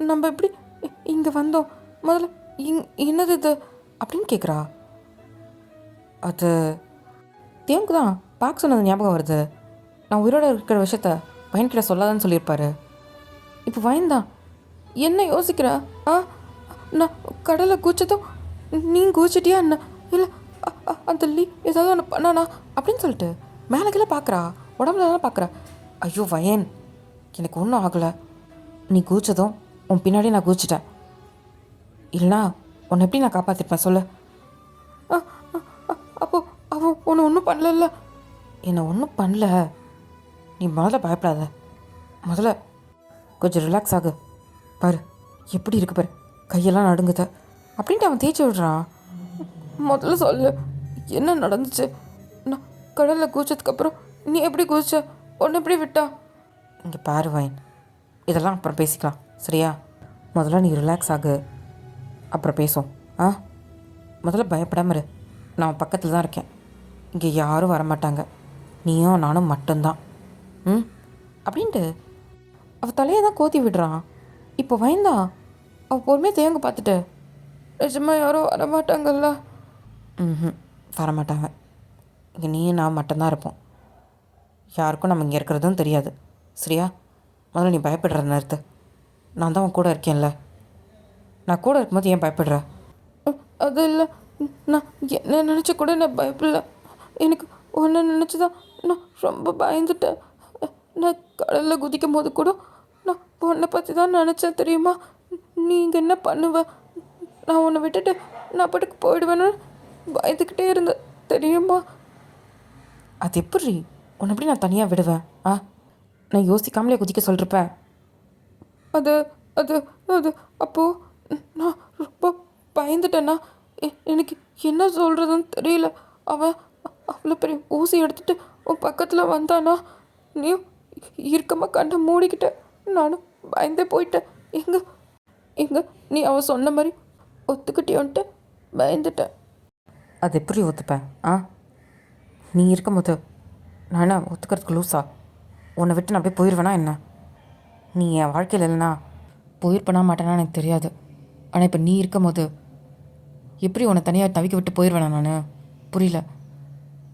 நம்ம எப்படி இங்கே வந்தோம், முதல்ல என்னது இது அப்படின்னு கேட்குறா. அது தேவுக்கு தான் பார்க்க சொன்னது ஞாபகம் வருது. நான் உயிரோட இருக்கிற விஷயத்த வயன்கிட்ட சொல்லாதான்னு சொல்லியிருப்பாரு. இப்போ வயன் தான் என்ன யோசிக்கிற? நான் கடலை கூச்சதும் நீ கூச்சிட்டியா என்ன? இல்லை அந்த ஏதாவது ஒன்று பண்ணானா அப்படின்னு சொல்லிட்டு மேலே கீழே பார்க்குறா, உடம்புலலாம் பார்க்குறா. ஐயோ வயன், எனக்கு ஒன்றும் ஆகலை. நீ கூச்சதும் உன் பின்னாடி நான் கூச்சிட்டேன், இல்லைனா உன்னை எப்படி நான் காப்பாற்றிருப்பேன் சொல்லு? அப்போ அவன் உன்னை ஒன்றும் பண்ணல? என்னை ஒன்றும் பண்ணல. நீ முதல்ல பயப்படாத, முதல்ல கொஞ்சம் ரிலாக்ஸ் ஆகு. பாரு எப்படி இருக்கு பாரு, கையெல்லாம் நடுங்குத அப்படின்ட்டு அவன் தேய்ச்சி விடுறான். முதல்ல சொல்லு, என்ன நடந்துச்சு? நான் கடலில் குதிச்சதுக்கப்புறம் நீ எப்படி குதிச்ச? ஒன்று எப்படி விட்டா? இங்கே பாரு வைன், இதெல்லாம் அப்புறம் பேசிக்கலாம் சரியா? முதல்ல நீ ரிலாக்ஸ் ஆகு, அப்புறம் பேசும். முதல்ல பயப்படாம இரு. நான் பக்கத்தில் தான் இருக்கேன், இங்கே யாரும் வரமாட்டாங்க, நீயும் நானும் மட்டும்தான். அப்படின்ட்டு அவள் தலையை தான் கோத்தி விடுறான். இப்போ வயந்தான் அவள் பொறுமையாக தேங்க பார்த்துட்டு, நிஜமா யாரும் வரமாட்டாங்கல்ல? வரமாட்டாங்க, இங்கே நீயும் நான் மட்டும்தான் இருப்போம், யாருக்கும் நம்ம இங்கே இருக்கிறதும் தெரியாது சரியா? முதல்ல நீ பயப்படுறத நிறுத்து. நான் தான் உன் கூட இருக்கேன்ல, நான் கூட இருக்கும்போது ஏன் பயப்படுற? அது இல்லை, நான் என்ன நினச்ச கூட நான் பயப்படல. எனக்கு ஒன்று நினச்சி தான் நான் ரொம்ப பயந்துட்டேன். நான் கடலில் குதிக்கும் போது கூட நான் உன்னை பற்றி தான் நினச்சேன் தெரியுமா? நீங்கள் என்ன பண்ணுவ, நான் உன்னை விட்டுட்டு நான் பாட்டுக்கு போயிடுவேன்னு பயந்துக்கிட்டே இருந்தேன் தெரியுமா? அது எப்படி உன்னை எப்படி நான் தனியாக விடுவேன்? நான் யோசிக்காமலே குதிக்க சொல்லிருப்பேன். அது அது அது அப்போது நான் ரொம்ப பயந்துட்டேன்னா, எனக்கு என்ன சொல்கிறதுன்னு தெரியல. அவன் அவ்வளோ பெரிய ஊசி எடுத்துகிட்டு உன் பக்கத்தில் வந்தானா, நீயும் இறுக்கமாக கண்ணை மூடிக்கிட்ட. நானும் பயந்தே போயிட்டேன். எங்கே நீ அவன் சொன்ன மாதிரி ஒத்துக்கிட்டியோன்ட்டு பயந்துட்டேன். அது எப்படி ஒத்துப்பேன்? நீ இருக்கும் போது நான் என்ன ஒத்துக்கிறதுக்கு லூஸா? உன்னை விட்டு நான் அப்படியே போயிடுவேனா என்ன? நீ என் வாழ்க்கையில் இல்லைனா போயிருப்பேனா மாட்டேனா எனக்கு தெரியாது. ஆனால் இப்போ நீ இருக்கும் போது எப்படி உன்னை தனியாக தவிக்க விட்டு போயிடுவேனா நான்? புரியல.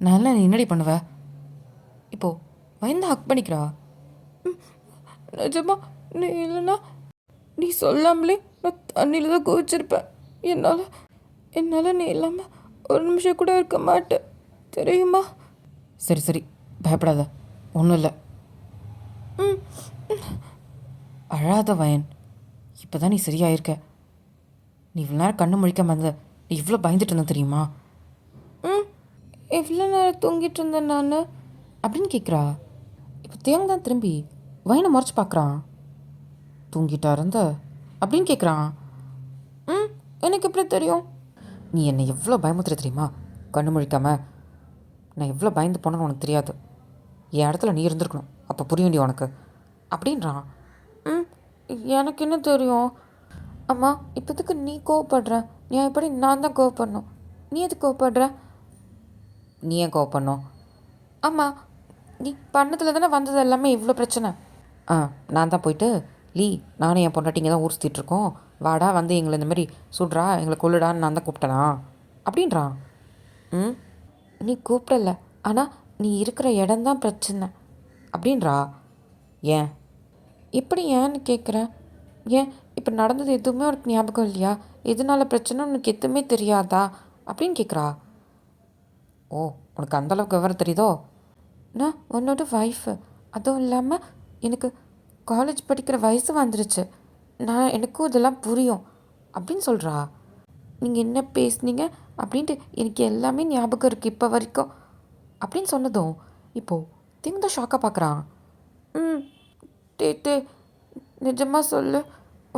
நான் எல்லாம் நீ என்னடி பண்ணுவ? இப்போது வயந்து ஹக் பண்ணிக்கிறா. நிஜமா நீ இல்லைன்னா நீ சொல்லாமலே நான் தண்ணியில் தான் குதிச்சிருப்பேன். என்னால் நீ இல்லாமல் ஒரு நிமிஷம் கூட இருக்க மாட்டேன் தெரியுமா? சரி சரி, பயப்படாத, ஒன்றும் இல்லை. அழாத வயன், இப்போ தான் நீ சரியாயிருக்க. நீ இவ்வளோ நேரம் கண்ணு முழிக்காம இருந்த, நீ இவ்வளோ பயந்துட்டு இருந்த தெரியுமா? எவ்வளோ நேரம் தூங்கிட்டு இருந்தேன் நான் அப்படின்னு கேட்குறா. இப்போ தேவன் தான் திரும்பி வயனை முறைச்சி பார்க்குறான். தூங்கிட்டா இருந்த அப்படின்னு கேட்குறான். எனக்கு எப்படி தெரியும்? நீ என்னை எவ்வளோ பயமுத்துற தெரியுமா? கண்ணு முழிக்காம நான் எவ்வளோ பயந்து போனேன்னு உனக்கு தெரியாது. என் இடத்துல நீ இருந்திருக்கணும், அப்போ புரிய வேண்டிய உனக்கு அப்படின்றான். எனக்கு என்ன தெரியும்? அம்மா, இப்போதுக்கு நீ கோவப்படுற? நீ எப்படி நான் தான் கோவப்படணும்? நீ எதுக்கு கோவப்படுற? நீ ஏன் கோவப்படணும்? ஆமாம், நீ பண்ணதில் தானே வந்தது எல்லாமே இவ்வளோ பிரச்சனை. நான் தான் போயிட்டு லீ, நானும் என் பொண்டாட்டிங்க தான் ஊர் சுற்றிட்டுருக்கோம், வாடா வந்து எங்களை இந்த மாதிரி சுடுறா, எங்களை கொள்ளுடான்னு நான் தான் கூப்பிட்டேனா அப்படின்றான். நீ கூப்பிடல, ஆனால் நீ இருக்கிற இடம்தான் பிரச்சனை அப்படின்றா. ஏன்? எப்படி ஏன்னு கேட்குறேன்? ஏன் இப்போ நடந்தது எதுவுமே உனக்கு ஞாபகம் இல்லையா? எதனால பிரச்சனை உனக்கு எதுவுமே தெரியாதா அப்படின்னு கேட்குறா. ஓ, உனக்கு அந்தளவுக்கு விவரம் தெரியுதோ? நான் உன்னோட ஒய்ஃபு, அதுவும் இல்லாமல் எனக்கு காலேஜ் படிக்கிற வயசு வந்துருச்சு, எனக்கும் இதெல்லாம் புரியும் அப்படின்னு சொல்கிறா. நீங்கள் என்ன பேசுனீங்க அப்படின்ட்டு எனக்கு எல்லாமே ஞாபகம் இருக்குது இப்போ வரைக்கும் அப்படின்னு சொன்னதும் இப்போது திங்க் தான் ஷாக்காக பார்க்குறான். ம். டே டே நிஜமாக சொல்லு.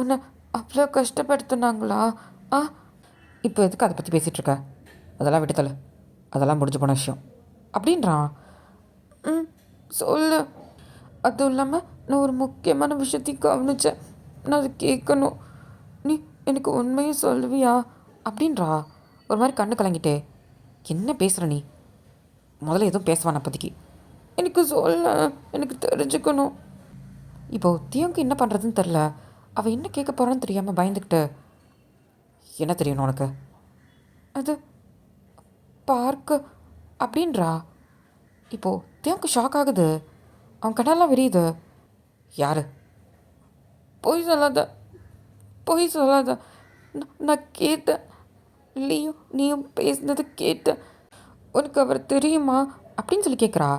உன்னை அவ்வளோ கஷ்டப்படுத்துனாங்களா? ஆ இப்போ எதுக்கு அதை பற்றி பேசிகிட்டு இருக்க? அதெல்லாம் விட்டுத்தல, அதெல்லாம் முடிஞ்சு போன விஷயம் அப்படின்றான். ம். சொல்லு. அதுவும் இல்லாமல் நான் ஒரு முக்கியமான விஷயத்தையும் கவனித்தேன். நான் அதை கேட்கணும். நீ எனக்கு உண்மையை சொல்லுவியா? அப்படின்றா. ஒரு மாதிரி கண்ணு கலங்கிட்டே. என்ன பேசுகிற நீ? முதல்ல எதுவும் பேசுவான் அப்போதைக்கு. எனக்கு சொல்ல, எனக்கு தெரிஞ்சுக்கணும். இப்போது தியோக்கு என்ன பண்ணுறதுன்னு தெரில. அவள் என்ன கேட்க போகிறான்னு தெரியாமல் பயந்துக்கிட்டு. என்ன தெரியணும் உனக்கு? அது பார்க்க அப்படின்றா. இப்போது தியோக்கு ஷாக் ஆகுது. அவன் கண்ணெல்லாம் விரியுது. யார்? பொய் சொல்லாத, பொய் சொல்லாத. நான் கேட்டேன். நீயும் பேசுனது கேட்டேன். உனக்கு அவர் தெரியுமா அப்படின்னு சொல்லி கேட்குறா.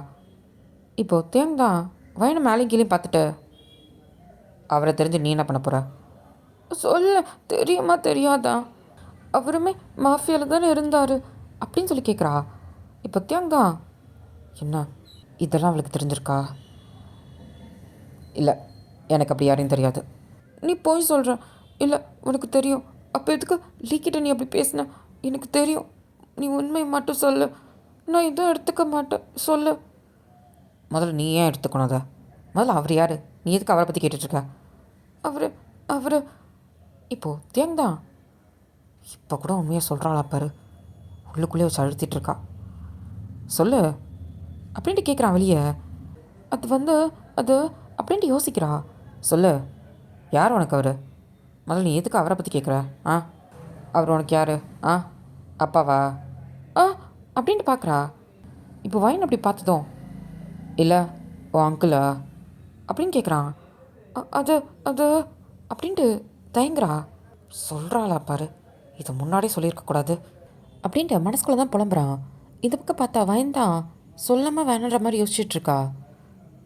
இப்போது தேங் தான் வயனை மேலேயும் கீழே பார்த்துட்டு, அவரை தெரிஞ்சு நீ என்ன பண்ண போகிற? சொல்ல. தெரியுமா தெரியாதா? அவருமே மாஃபியாவில் தானே இருந்தார் அப்படின்னு சொல்லி கேட்குறா. இப்போ தேங் தான், என்ன இதெல்லாம் அவளுக்கு தெரிஞ்சிருக்கா? இல்லை, எனக்கு அப்படி யாரையும் தெரியாது. நீ போய் சொல்கிற. இல்லை, உனக்கு தெரியும். அப்போ எதுக்கு லீக்கிட்ட நீ அப்படி பேசின? எனக்கு தெரியும். நீ உண்மையை மட்டும் சொல்லு. நான் எதுவும் எடுத்துக்க மாட்டேன். சொல்லு. முதல்ல நீ ஏன் எடுத்துக்கணும் அதை? முதல்ல அவர் யார்? நீ எதுக்கு அவரை பற்றி கேட்டுட்ருக்க? அவர் இப்போது தேங் தான் இப்போ கூட உண்மையாக சொல்கிறாளா பாரு. உள்ளுக்குள்ளேயே வச்சு அழுத்திட்டுருக்கா. சொல்லு அப்படின்ட்டு கேட்குறான் வெளியே. அது அப்படின்ட்டு யோசிக்கிறா. சொல்லு, யார் உனக்கு அவர்? முதல்ல நீ எதுக்கு அவரை பற்றி கேட்குற? ஆ, அவர் உனக்கு யார்? ஆ, அப்பாவா? ஆ அப்படின்ட்டு பார்க்குறா. இப்போ வைன் அப்படி பார்த்ததும், இல்லை ஓ அங்கிளா அப்படின்னு கேட்குறான். அது அது அப்படின்ட்டு தயங்குறா. சொல்கிறாளா பாரு, இதை முன்னாடியே சொல்லியிருக்கக்கூடாது அப்படின்ட்டு மனசுக்குள்ளே தான் புலம்புறான். இந்த பக்கம் பார்த்தா வயன் தான் சொல்லாமல் வேணுன்ற மாதிரி யோசிச்சுட்ருக்கா.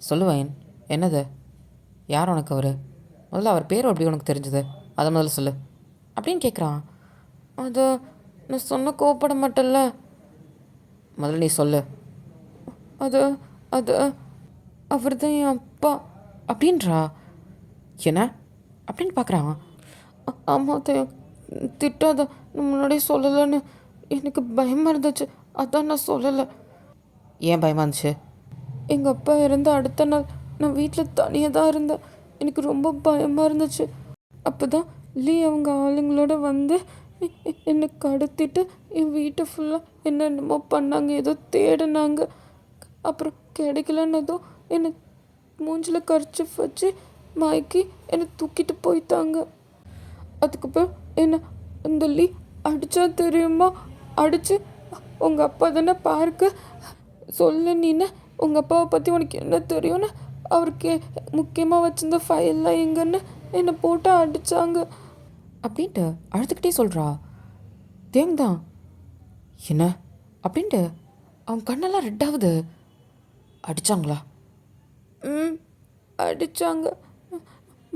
சொல்லு வயன், என்னது? யார் உனக்கு அவர்? முதல்ல அவர் பேர் எப்படி உனக்கு தெரிஞ்சது? அதை முதல்ல சொல்லு அப்படின்னு கேட்குறான். அது நான் சொன்ன கோவப்பட மாட்டேல்ல. முதல்ல நீ சொல்லு. அது அது அவர் தான் என் அப்பா அப்படின்றா. என்ன அப்படின்னு பார்க்குறான். ஆமாம் திட்டாத, நான் முன்னாடியே சொல்லலைன்னு எனக்கு பயமாக இருந்துச்சு, அதான் நான் சொல்லலை. ஏன் பயமாக இருந்துச்சு? எங்கள் அப்பா இறந்த அடுத்த நாள் நான் வீட்டில் தனியாக தான் இருந்தேன். எனக்கு ரொம்ப பயமாக இருந்துச்சு. அப்போ தான் அவங்க ஆளுங்களோட வந்து என்னை கடத்திட்டு என் வீட்டை ஃபுல்லாக என்னென்னமோ பண்ணாங்க, ஏதோ தேடினாங்க. அப்புறம் கிடைக்கலன்னதும் என்னை மூஞ்சில் கர்ச்சீஃப் வச்சு மயக்கி என்னை தூக்கிட்டு போயிட்டாங்க. அதுக்கப்புறம் என்ன இந்த அடித்தா தெரியுமா? அடித்து உங்கள் அப்பா தானே பார்க்க சொல்ல நீன்னு, உங்கள் அப்பாவை பற்றி உனக்கு என்ன தெரியும்னு அவருக்கு முக்கியமாக வச்சுருந்த ஃபைல்லாம் எங்கன்னு என்னை போட்டு அடித்தாங்க அப்படின்ட்டு அழுதுகிட்டே சொல்கிறா. தேங் தான், என்ன அப்படின்ட்டு அவன் கண்ணெல்லாம் ரெட்டாகுது. அடித்தாங்களா? ம், அடித்தாங்க.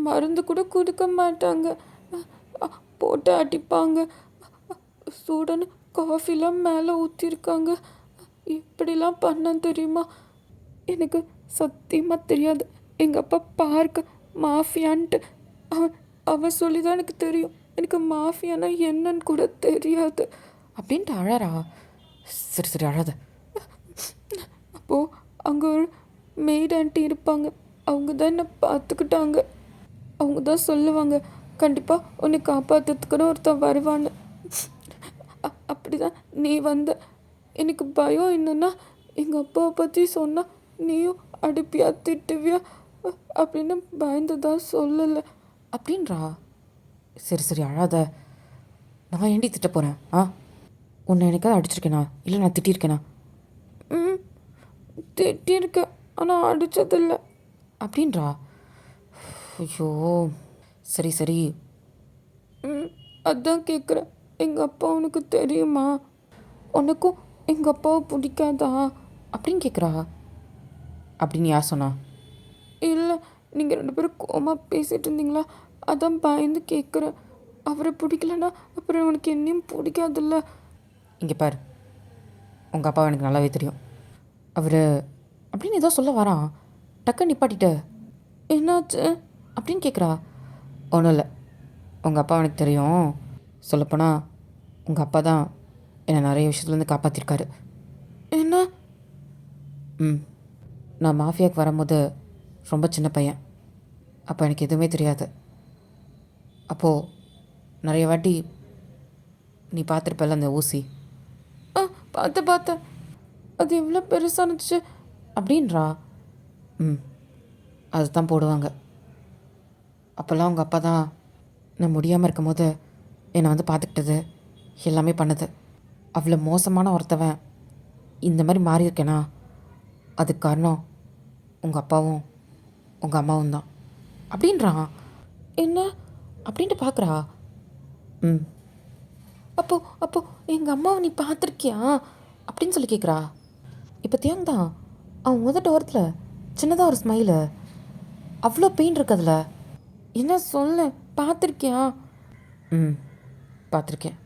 மருந்து கூட கொடுக்க மாட்டாங்க, போட்டு அடிப்பாங்க. சூடான காஃபிலாம் மேலே ஊற்றிருக்காங்க. இப்படிலாம் பண்ண தெரியுமா? எனக்கு சத்தியமாக தெரியாது. எங்கள் அப்பா பார்க்க மாஃபியான்ட்டு அவன் சொல்லி தான் எனக்கு தெரியும். எனக்கு மாஃபியானா என்னன்னு கூட தெரியாது அப்படின்ட்டு அழறா. சரி சரி அழாத. அப்போது அங்கே ஒரு மெய்ட் ஆண்டி இருப்பாங்க. அவங்க தான் என்னை பார்த்துக்கிட்டாங்க. அவங்க தான் சொல்லுவாங்க, கண்டிப்பாக உன்னை காப்பாற்றுறதுக்குன்னு ஒருத்தன் வருவான்னு. அப்படி தான் நீ வந்த. எனக்கு பயம் என்னென்னா, எங்கள் அப்பாவை பற்றி சொன்னால் நீயும் அடிப்பியா திட்டுவியா அப்படின்னு பயந்து தான் சொல்லலை அப்படின்றா. சரி சரி அழாத. நான் ஏண்டி திட்ட போகிறேன்? உன்னை எனக்காவது அடிச்சிருக்கேனா? இல்லை நான் திட்டியிருக்கேனா? ம், திட்டியிருக்கேன், ஆனால் அடித்ததில்லை அப்படின்றா. ஐயோ சரி சரி. ம், அதான் கேட்குறேன். எங்கள் அப்பா உனக்கு தெரியுமா? உனக்கும் எங்கள் அப்பாவை பிடிக்காதா அப்படின்னு கேட்குறா. அப்படின்னு யார் சொன்னா? இல்லை, நீங்கள் 2 பேரும் கோமாக பேசிகிட்டு இருந்தீங்களா, அதான் பயந்து கேட்குறேன். அவரை பிடிக்கலன்னா அப்புறம் உனக்கு என்னையும் பிடிக்காதுல்ல. இங்கே பாரு, உங்கள் அப்பா எனக்கு நல்லாவே தெரியும். அவர் அப்படின்னு ஏதோ சொல்ல வரான். டக்கு நிப்பாட்டிட்டு என்னாச்சு அப்படின்னு கேட்குறா. ஒன்றும் இல்லை, உங்கள் அப்பா எனக்கு தெரியும். சொல்லப்போனால் உங்கள் அப்பா தான் என்னை நிறைய விஷயத்துலேருந்து காப்பாற்றிருக்காரு. என்ன? ம், நான் மாஃபியாவுக்கு வரும்போது ரொம்ப சின்ன பையன். அப்போ எனக்கு எதுவுமே தெரியாது. அப்போது நிறைய வாட்டி நீ பார்த்துருப்பல அந்த ஊசி. ஆ, பார்த்தேன். அது எவ்வளோ பெருசாக இருந்துச்சு அப்படின்றா. ம், அதுதான் போடுவாங்க. அப்போல்லாம் உங்கள் அப்பா தான் நான் முடியாமல் இருக்கும்போது என்னை வந்து பார்த்துக்கிட்டது, எல்லாமே பண்ணது. அவ்வளோ மோசமான ஒருத்தவன் இந்த மாதிரி மாறி இருக்கேனா, அதுக்கு காரணம் உங்கள் அப்பாவும் உங்கள் அம்மாவும் தான் அப்படின்றான். என்ன அப்படின்ட்டு பார்க்குறா. ம், அப்போ எங்கள் அம்மாவை நீ பார்த்துருக்கியா அப்படின்னு சொல்லி கேட்குறா. இப்போ தியாங் தான் அவன் உதட்ட ஓரத்தில் சின்னதாக ஒரு ஸ்மைலு. அவ்வளோ பெயின் இருக்கு அதில். என்ன சொல்ல, பார்த்துருக்கியா? ம், பார்த்துருக்கேன்.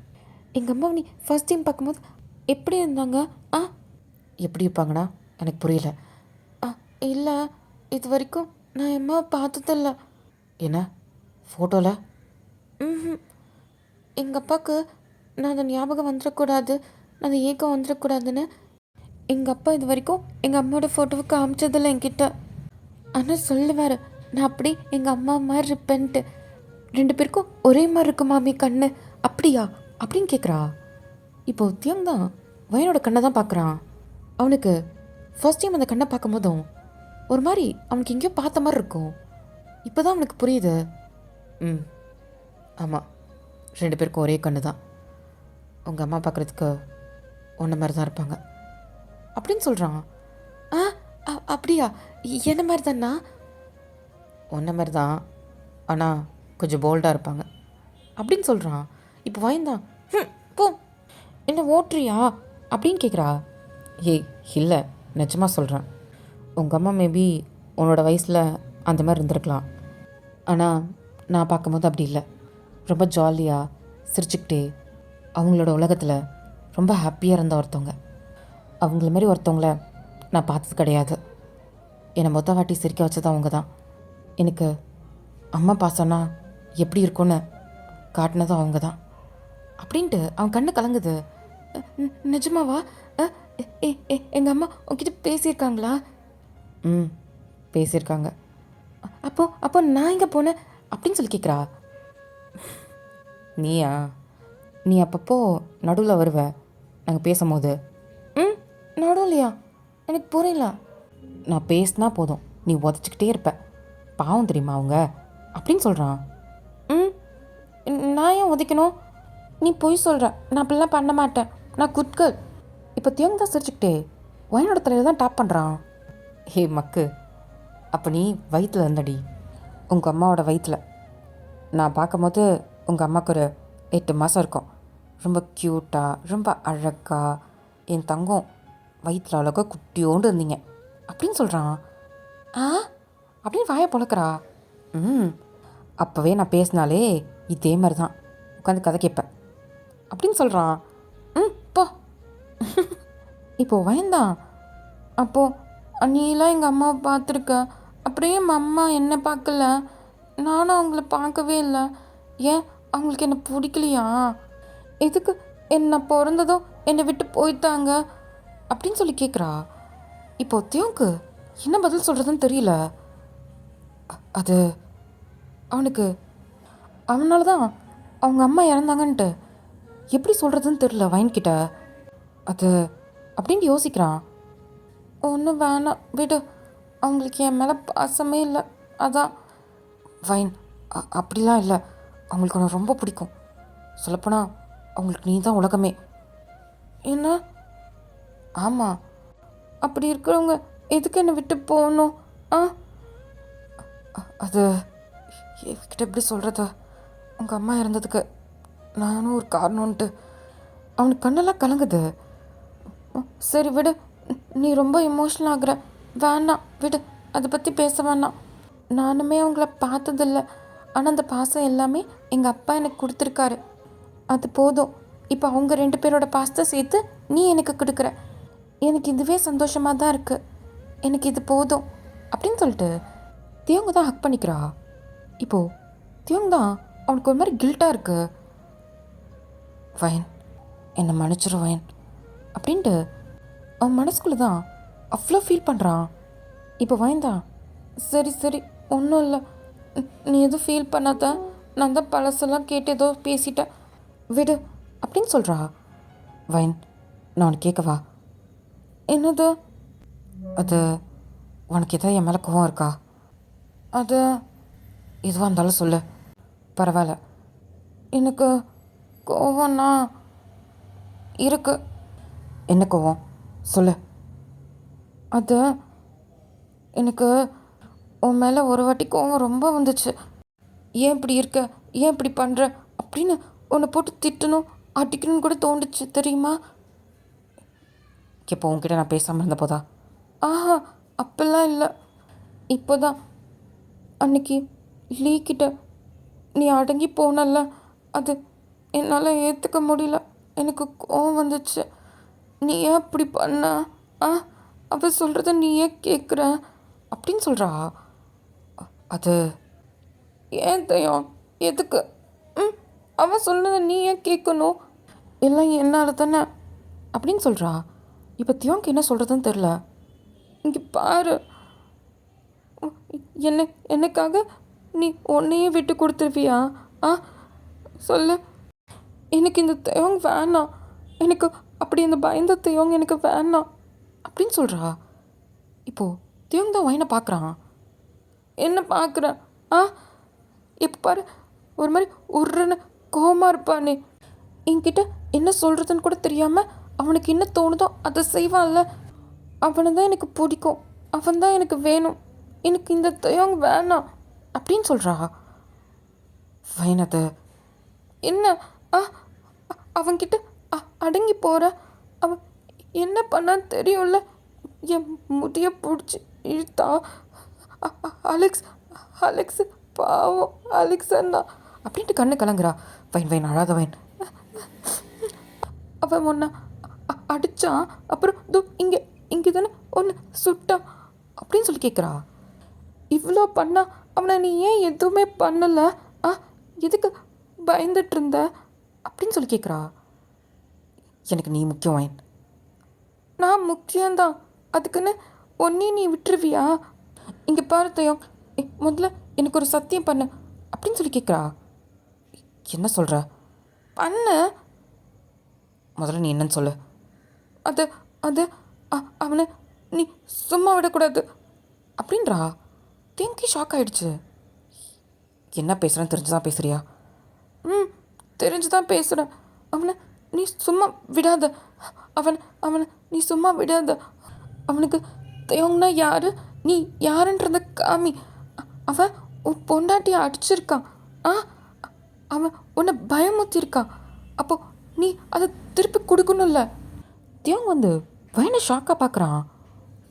எங்கள் அம்மாவை நீ ஃபர்ஸ்ட் டைம் பார்க்கும்போது எப்படி இருந்தாங்க? ஆ, எப்படி இருப்பாங்கண்ணா எனக்கு புரியல. ஆ, இல்லை, இது வரைக்கும் நான் என் அம்மாவை பார்த்ததில்ல. என்ன ஃபோட்டோவில்? ம், எங்கள் அப்பாவுக்கு நான் அந்த ஞாபகம் வந்துடக்கூடாது, நான் அந்த ஏக்கம் வந்துடக்கூடாதுன்னு எங்கள் அப்பா இது வரைக்கும் எங்கள் அம்மாவோட ஃபோட்டோவை காமிச்சதில்லை என்கிட்ட. ஆனால் சொல்லுவார், நான் அப்படி எங்கள் அம்மா மாதிரி இருப்பேன்ட்டு. 2 பேருக்கும் ஒரே மாதிரி இருக்கு மாமி கண்ணு. அப்படியா அப்படின்னு கேட்குறா. இப்போ தியாங் தான் வயனோட கண்ணை தான் பார்க்குறான். அவனுக்கு ஃபர்ஸ்ட் டைம் அந்த கண்ணை பார்க்கும் போதும் ஒரு மாதிரி அவனுக்கு எங்கேயோ பார்த்த மாதிரி இருக்கும். இப்போ தான் அவனுக்கு புரியுது. ம், ஆமாம், 2 பேருக்கும் ஒரே கண்ணு தான். உங்கள் அம்மா பார்க்குறதுக்கு ஒன்றை மாதிரி தான் இருப்பாங்க அப்படின்னு சொல்கிறான். ஆ, அப்படியா? என்ன மாதிரி தானா? ஒன்றை மாதிரி தான், ஆனால் கொஞ்சம் போல்டாக இருப்பாங்க அப்படின்னு சொல்கிறான். இப்போ வயந்தான் போ, என்ன ஓட்டுறியா அப்படின்னு கேட்குறா. ஏய் இல்லை, நிஜமாக சொல்கிறேன். உங்கள் அம்மா மேபி உன்னோட வயசில் அந்த மாதிரி இருந்திருக்கலாம். ஆனால் நான் பார்க்கும்போது அப்படி இல்லை. ரொம்ப ஜாலியாக சிரிச்சுக்கிட்டே அவங்களோட உலகத்தில் ரொம்ப ஹாப்பியாக இருந்த ஒருத்தவங்க. அவங்கள மாதிரி ஒருத்தவங்கள நான் பார்த்தது கிடையாது. என்னை மொத்த வாட்டி சிரிக்க வச்சது அவங்க தான். எனக்கு அம்மா பாசம்னா எப்படி இருக்கும்னு காட்டினதும் அவங்க தான் அப்படின்ட்டு அவன் கண்ணு கலங்குது. நிஜமாவா? எங்கள் அம்மா உங்ககிட்ட பேசியிருக்காங்களா? ம், பேசியிருக்காங்க. அப்போ நான் எங்கே போனேன் அப்படின்னு சொல்லி கேட்குறா. நீயா? நீ அப்பப்போ நடுவில் வருவ நாங்கள் பேசும்போது. ம், நடுவுலையா? எனக்கு புரியல. நான் பேசினா போதும் நீ உதச்சிக்கிட்டே இருப்ப. பாவம் தெரியுமா அவங்க அப்படின்னு சொல்கிறான். ம், நான் ஏன் உதைக்கணும்? நீ பொய் சொல்கிற, நான் அப்படிலாம் பண்ண மாட்டேன், நான் குட் கேர்ள். இப்போ தியங் தான் சிரிச்சுக்கிட்டே வயனோட தலையில் தான் டாப் பண்ணுறான். ஹே மக்கு, அப்போ நீ வயிற்றில் இருந்தடி, உங்கள் அம்மாவோட வயிற்றில். நான் பார்க்கும்போது உங்கள் அம்மாவுக்கு ஒரு 8 மாதம் இருக்கும். ரொம்ப க்யூட்டாக, ரொம்ப அழகாக என் தங்கம் வயிற்றில் அழகாக குட்டியோண்டு இருந்தீங்க அப்படின்னு சொல்கிறான். ஆ அப்படின்னு வாயை பொழக்கிறா. ம், அப்போவே நான் பேசினாலே இதே மாதிரி தான் உட்காந்து கதை கேட்பேன் அப்படின்னு சொல்கிறான். ம், போ. இப்போது வயந்தான். அப்போது நீலாம் எங்கள் அம்மாவை பார்த்துருக்க, அப்படியே எங்கள் அம்மா என்னை பார்க்கல, நானும் அவங்கள பார்க்கவே இல்லை. ஏன் அவங்களுக்கு என்னை பிடிக்கலையா? எதுக்கு என்ன பிறந்ததும் என்னை விட்டு போயிட்டாங்க அப்படின்னு சொல்லி கேட்குறா. இப்போ தியோங்க்கு என்ன பதில் சொல்கிறதுன்னு தெரியல. அது அவனுக்கு அவனால தான் அவங்க அம்மா இறந்தாங்கன்ட்டு எப்படி சொல்கிறதுன்னு தெரியல வயன்கிட்ட. அது அப்படின்ட்டு யோசிக்கிறான். ஒன்றும் வேணாம் விடு, அவங்களுக்கு என் மேலே பாசமே இல்லை, அதான். வைன், அப்படிலாம் இல்லை, அவங்களுக்கு உன்னை ரொம்ப பிடிக்கும். சொல்லப்போனால் அவங்களுக்கு நீ தான் உலகமே. என்ன? ஆமாம், அப்படி இருக்கிறவங்க எதுக்கு என்னை விட்டு போகணும்? ஆ, அது என்கிட்ட எப்படி சொல்கிறது? உங்கள் அம்மா இறந்ததுக்கு நானும் ஒரு காரணம்ன்ட்டு அவனுக்கு கண்ணெல்லாம் கலங்குது. சரி விடு, நீ ரொம்ப எமோஷ்னல் ஆகுற, வேணாம் விடு, அதை பற்றி பேச வேணாம். நானுமே அவங்கள பார்த்ததில்ல, ஆனால் அந்த பாசம் எல்லாமே எங்கள் அப்பா எனக்கு கொடுத்துருக்காரு, அது போதும். இப்போ அவங்க 2 பேரோட பாசத்தை சேர்த்து நீ எனக்கு கொடுக்குற, எனக்கு இதுவே சந்தோஷமாக தான் இருக்குது, எனக்கு இது போதும் அப்படின்னு சொல்லிட்டு தியோங்க தான் ஹக் பண்ணிக்கிறா. இப்போது தியோங் தான் அவனுக்கு ஒரு மாதிரி கில்ட்டாக இருக்கு. வயன் என்னை மன்னிச்சிரு வயன் அப்படின்ட்டு அவன் மனசுக்குள்ளே தான் அவ்வளோ ஃபீல் பண்ணுறான். இப்போ வயன் தான் சரி சரி ஒன்றும் இல்லை, நீ எதுவும் ஃபீல் பண்ணாத, நான் தான் பழசெல்லாம் கேட்டு ஏதோ பேசிட்டேன் விடு அப்படின்னு சொல்கிறா. வயன் நான் உனக்கு கேட்கவா? என்னது? அது உனக்கு எதாவது என் மேலே கோவம் இருக்கா? அது எதுவாக இருந்தாலும் சொல்லு, பரவாயில்ல. எனக்கு கோவம்னா இருக்கு. என்ன கோவம் சொல்லு. அது எனக்கு உன் மேலே ஒரு வாட்டி கோவம் ரொம்ப வந்துச்சு. ஏன் இப்படி இருக்க, ஏன் இப்படி பண்ணுற அப்படின்னு உன்னை போட்டு திட்டணும் அடிக்கணும்னு கூட தோண்டுச்சு தெரியுமா? எப்போ உன்கிட்ட நான் பேசாமல் இருந்த போதா? ஆஹா அப்பெல்லாம் இல்லை. இப்போ தான் அன்னைக்கு லீக்கிட்ட நீ அடங்கி போனல்ல, அது என்னால் ஏற்றுக்க முடியல. எனக்கு கோவம் வந்துச்சு. நீ ஏன் அப்படி பண்ண? ஆ அவ சொல்கிறத நீ ஏன் கேட்குற அப்படின்னு சொல்கிறா. அது ஏன் தயம் எதுக்கு? அவன் சொன்னதை நீ ஏன் கேட்கணும்? எல்லாம் என்னால் தானே அப்படின்னு சொல்கிறா. இப்போ தியோங்க்கு என்ன சொல்கிறதுன்னு தெரில. இங்கே பாரு, எனக்காக நீ உன்னையே விட்டு கொடுத்துருவியா? ஆ சொல்லு. எனக்கு இந்த தியோங் வேணாம், எனக்கு அப்படி இந்த பயந்த தியோங் எனக்கு வேணாம் அப்படின்னு சொல்கிறா. இப்போது தியோங் தான் வயனை பார்க்குறான். என்ன பார்க்குறேன்? ஆ இப்போ பாரு, ஒரு மாதிரி உருன்னு கோவமாக இருப்பானே, என்கிட்ட என்ன சொல்கிறதுன்னு கூட தெரியாமல் அவனுக்கு என்ன தோணுதோ அதை செய்வான்ல, அவனை தான் எனக்கு பிடிக்கும், அவன் தான் எனக்கு வேணும், எனக்கு இந்த தியோங் வேணாம் அப்படின்னு சொல்கிறா. வயனது என்ன? ஆ அவன்கிட்ட அடங்கி போகிற, அவன் என்ன பண்ணான்னு தெரியும்ல, என் முடிய பிடிச்சி இழுத்தா. அலெக்ஸ் அலெக்ஸ் பாவம் அலெக்ஸ் அண்ணா அப்படின்ட்டு கண்ணு கலங்குறா. வைன் வைன் அழாத வைன், அவன் ஒன்றை அடித்தான், அப்புறம் தோ இங்கே இங்கே தானே ஒன்று சுட்டான் அப்படின்னு சொல்லி கேட்குறா. இவ்வளோ பண்ணா அவனை நீ ஏன் எதுவுமே பண்ணலை? எதுக்கு பயந்துட்டு இருந்த அப்படின்னு சொல்லி கேட்குறா. எனக்கு நீ முக்கியம் வைன். நான் முக்கியம்தான், அதுக்குன்னு ஒன்றையும் நீ விட்டுருவியா? இங்கே பாரு தயம், முதல்ல எனக்கு ஒரு சத்தியம் பண்ணு அப்படின்னு சொல்லி கேட்குறா. என்ன சொல்கிற? பண்ண முதல்ல நீ என்னன்னு சொல்லு. அது அது அவனை நீ சும்மா விடக்கூடாது அப்படின்றா. தேங்கி ஷாக் ஆகிடுச்சு. என்ன பேசுகிறேன்னு தெரிஞ்சு தான் பேசுகிறியா? தெரிஞ்சு தான் பேசுகிறேன். அவனை நீ சும்மா விடாத, அவனை நீ சும்மா விடாத. அவனுக்கு தேவங்கனா யார், நீ யாருன்றத காமி. அவன் உன் பொண்டாட்டியை அடிச்சிருக்கான். அவன் உன்னை பயமுத்திருக்கான். அப்போது நீ அதை திருப்பி கொடுக்கணும்ல. தேவங்க வந்து வயனை ஷாக்காக பார்க்குறான்.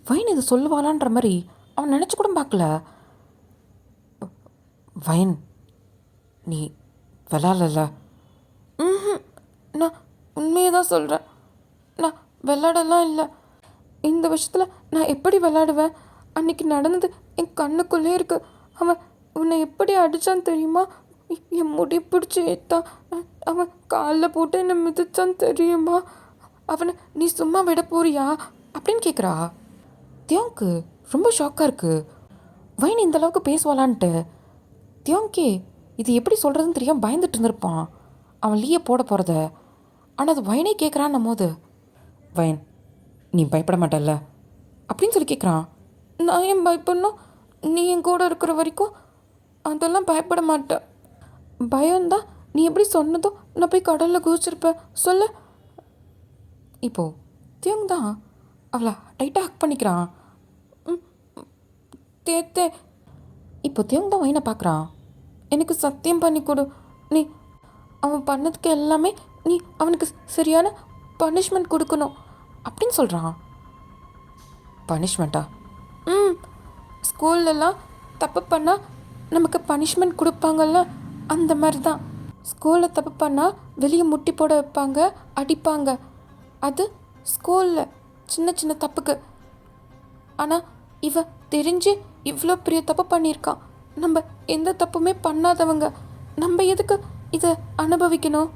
வயன் இதை சொல்லுவாளான்ற மாதிரி அவன் நினச்சி கூட பார்க்கல. வயன் நீ விளாடல? நான் உண்மையை தான் சொல்கிறேன், நான் விளாடலாம் இல்லை. இந்த விஷயத்தில் நான் எப்படி விளாடுவேன்? அன்றைக்கி நடந்தது என் கண்ணுக்குள்ளே இருக்குது. அவன் உன்னை எப்படி அடித்தான்னு தெரியுமா? என் முடி பிடிச்சி ஏத்தான், அவன் காலில் போட்டு என்னை மிதிச்சான்னு தெரியுமா? அவனை நீ சும்மா விட போறியா அப்படின்னு கேட்குறா. தியோங்க்கு ரொம்ப ஷாக்காக இருக்குது. வைன் இந்த அளவுக்கு பேசுவாளான்ட்டு. தியோங்கே இது எப்படி சொல்கிறதுன்னு தெரியாமல் பயந்துட்டு இருந்திருப்பான் அவன் லீயை போட போகிறத. ஆனால் அது வைனே கேட்குறான்னும் போது, வைன் நீ பயப்பட மாட்டல்ல அப்படின்னு சொல்லி கேட்குறான். நான் ஏன் பயப்படணும்? நீ என் கூட இருக்கிற வரைக்கும் அதெல்லாம் பயப்பட மாட்டேன். பயம்தான் நீ எப்படி சொன்னதோ நான் போய் கடலில் குதிச்சிருப்பேன் சொல்ல. இப்போது தியோங் தான் அவளை டைட்டாக ஹக் பண்ணிக்கிறான். தேத்தே. இப்போ தியோங் தான் வைனை பார்க்குறான். எனக்கு சத்தியம் பண்ணி கொடு, நீ அவன் பண்ணதுக்கு எல்லாமே நீ அவனுக்கு சரியான பனிஷ்மெண்ட் கொடுக்கணும் அப்படின்னு சொல்கிறான். பனிஷ்மெண்ட்டா? ஸ்கூல்லலாம் தப்பு பண்ணால் நமக்கு பனிஷ்மெண்ட் கொடுப்பாங்கல்ல, அந்த மாதிரி தான். ஸ்கூலில் தப்பு பண்ணால் வெளியே முட்டி போட வைப்பாங்க, அடிப்பாங்க. அது ஸ்கூலில் சின்ன சின்ன தப்புக்கு. ஆனால் இவ தெரிஞ்சு இவ்வளோ பெரிய தப்பு பண்ணியிருக்கான். நம்ம எந்த தப்புமே பண்ணாதவங்க. நம்ம எதுக்கு இதை அனுபவிக்கணும்?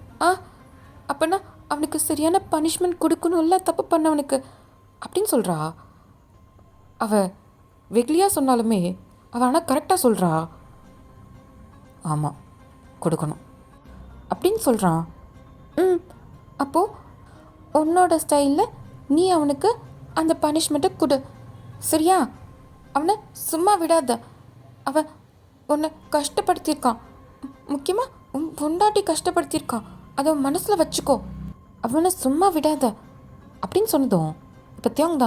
அப்போனா அவனுக்கு சரியான பனிஷ்மெண்ட் கொடுக்கணும்ல தப்பு பண்ணவனுக்கு அப்படின்னு சொல்கிறா. அவள் வெகுளியாக சொன்னாலுமே அவள் ஆனால் கரெக்டாக சொல்கிறா. ஆமாம், கொடுக்கணும் அப்படின்னு சொல்கிறான். அப்போது உன்னோட ஸ்டைலில் நீ அவனுக்கு அந்த பனிஷ்மெண்ட்டை கொடு, சரியா? அவனை சும்மா விடாத. அவன் உன்னை கஷ்டப்படுத்தியிருக்கான், முக்கியமாக உன் பொண்டாட்டி கஷ்டப்படுத்தியிருக்கான். அதை மனசில் வச்சுக்கோ, அவனை சும்மா விடாத அப்படின்னு சொன்னதும் இப்போ தியோங்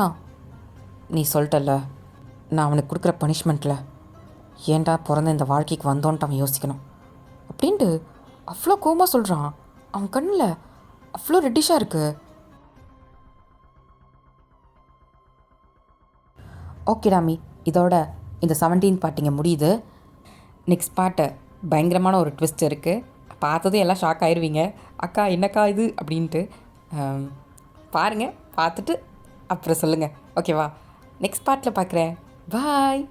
நீ சொல்லிட்டல்ல, நான் அவனுக்கு கொடுக்குற பனிஷ்மெண்ட்டில் ஏன்டா பிறந்த இந்த வாழ்க்கைக்கு வந்தோன்ட்டு அவன் யோசிக்கணும் அப்படின்ட்டு அவ்வளோ கோபமாக சொல்கிறான். அவன் கண்ணில் அவ்வளோ ரெட்டிஷாக இருக்குது. ஓகே டாமி, இதோட இந்த 17 பார்ட்டிங்க முடியுது. நெக்ஸ்ட் பார்ட்டு பயங்கரமான ஒரு ட்விஸ்ட் இருக்குது. பார்த்ததும் எல்லாம் ஷாக் ஆயிடுவீங்க. அக்கா என்னக்கா இது அப்படின்ட்டு. பாருங்கள், பார்த்துட்டு அப்புறம் சொல்லுங்கள், ஓகேவா? நெக்ஸ்ட் பார்ட்டில் பார்க்குறேன். பாய்.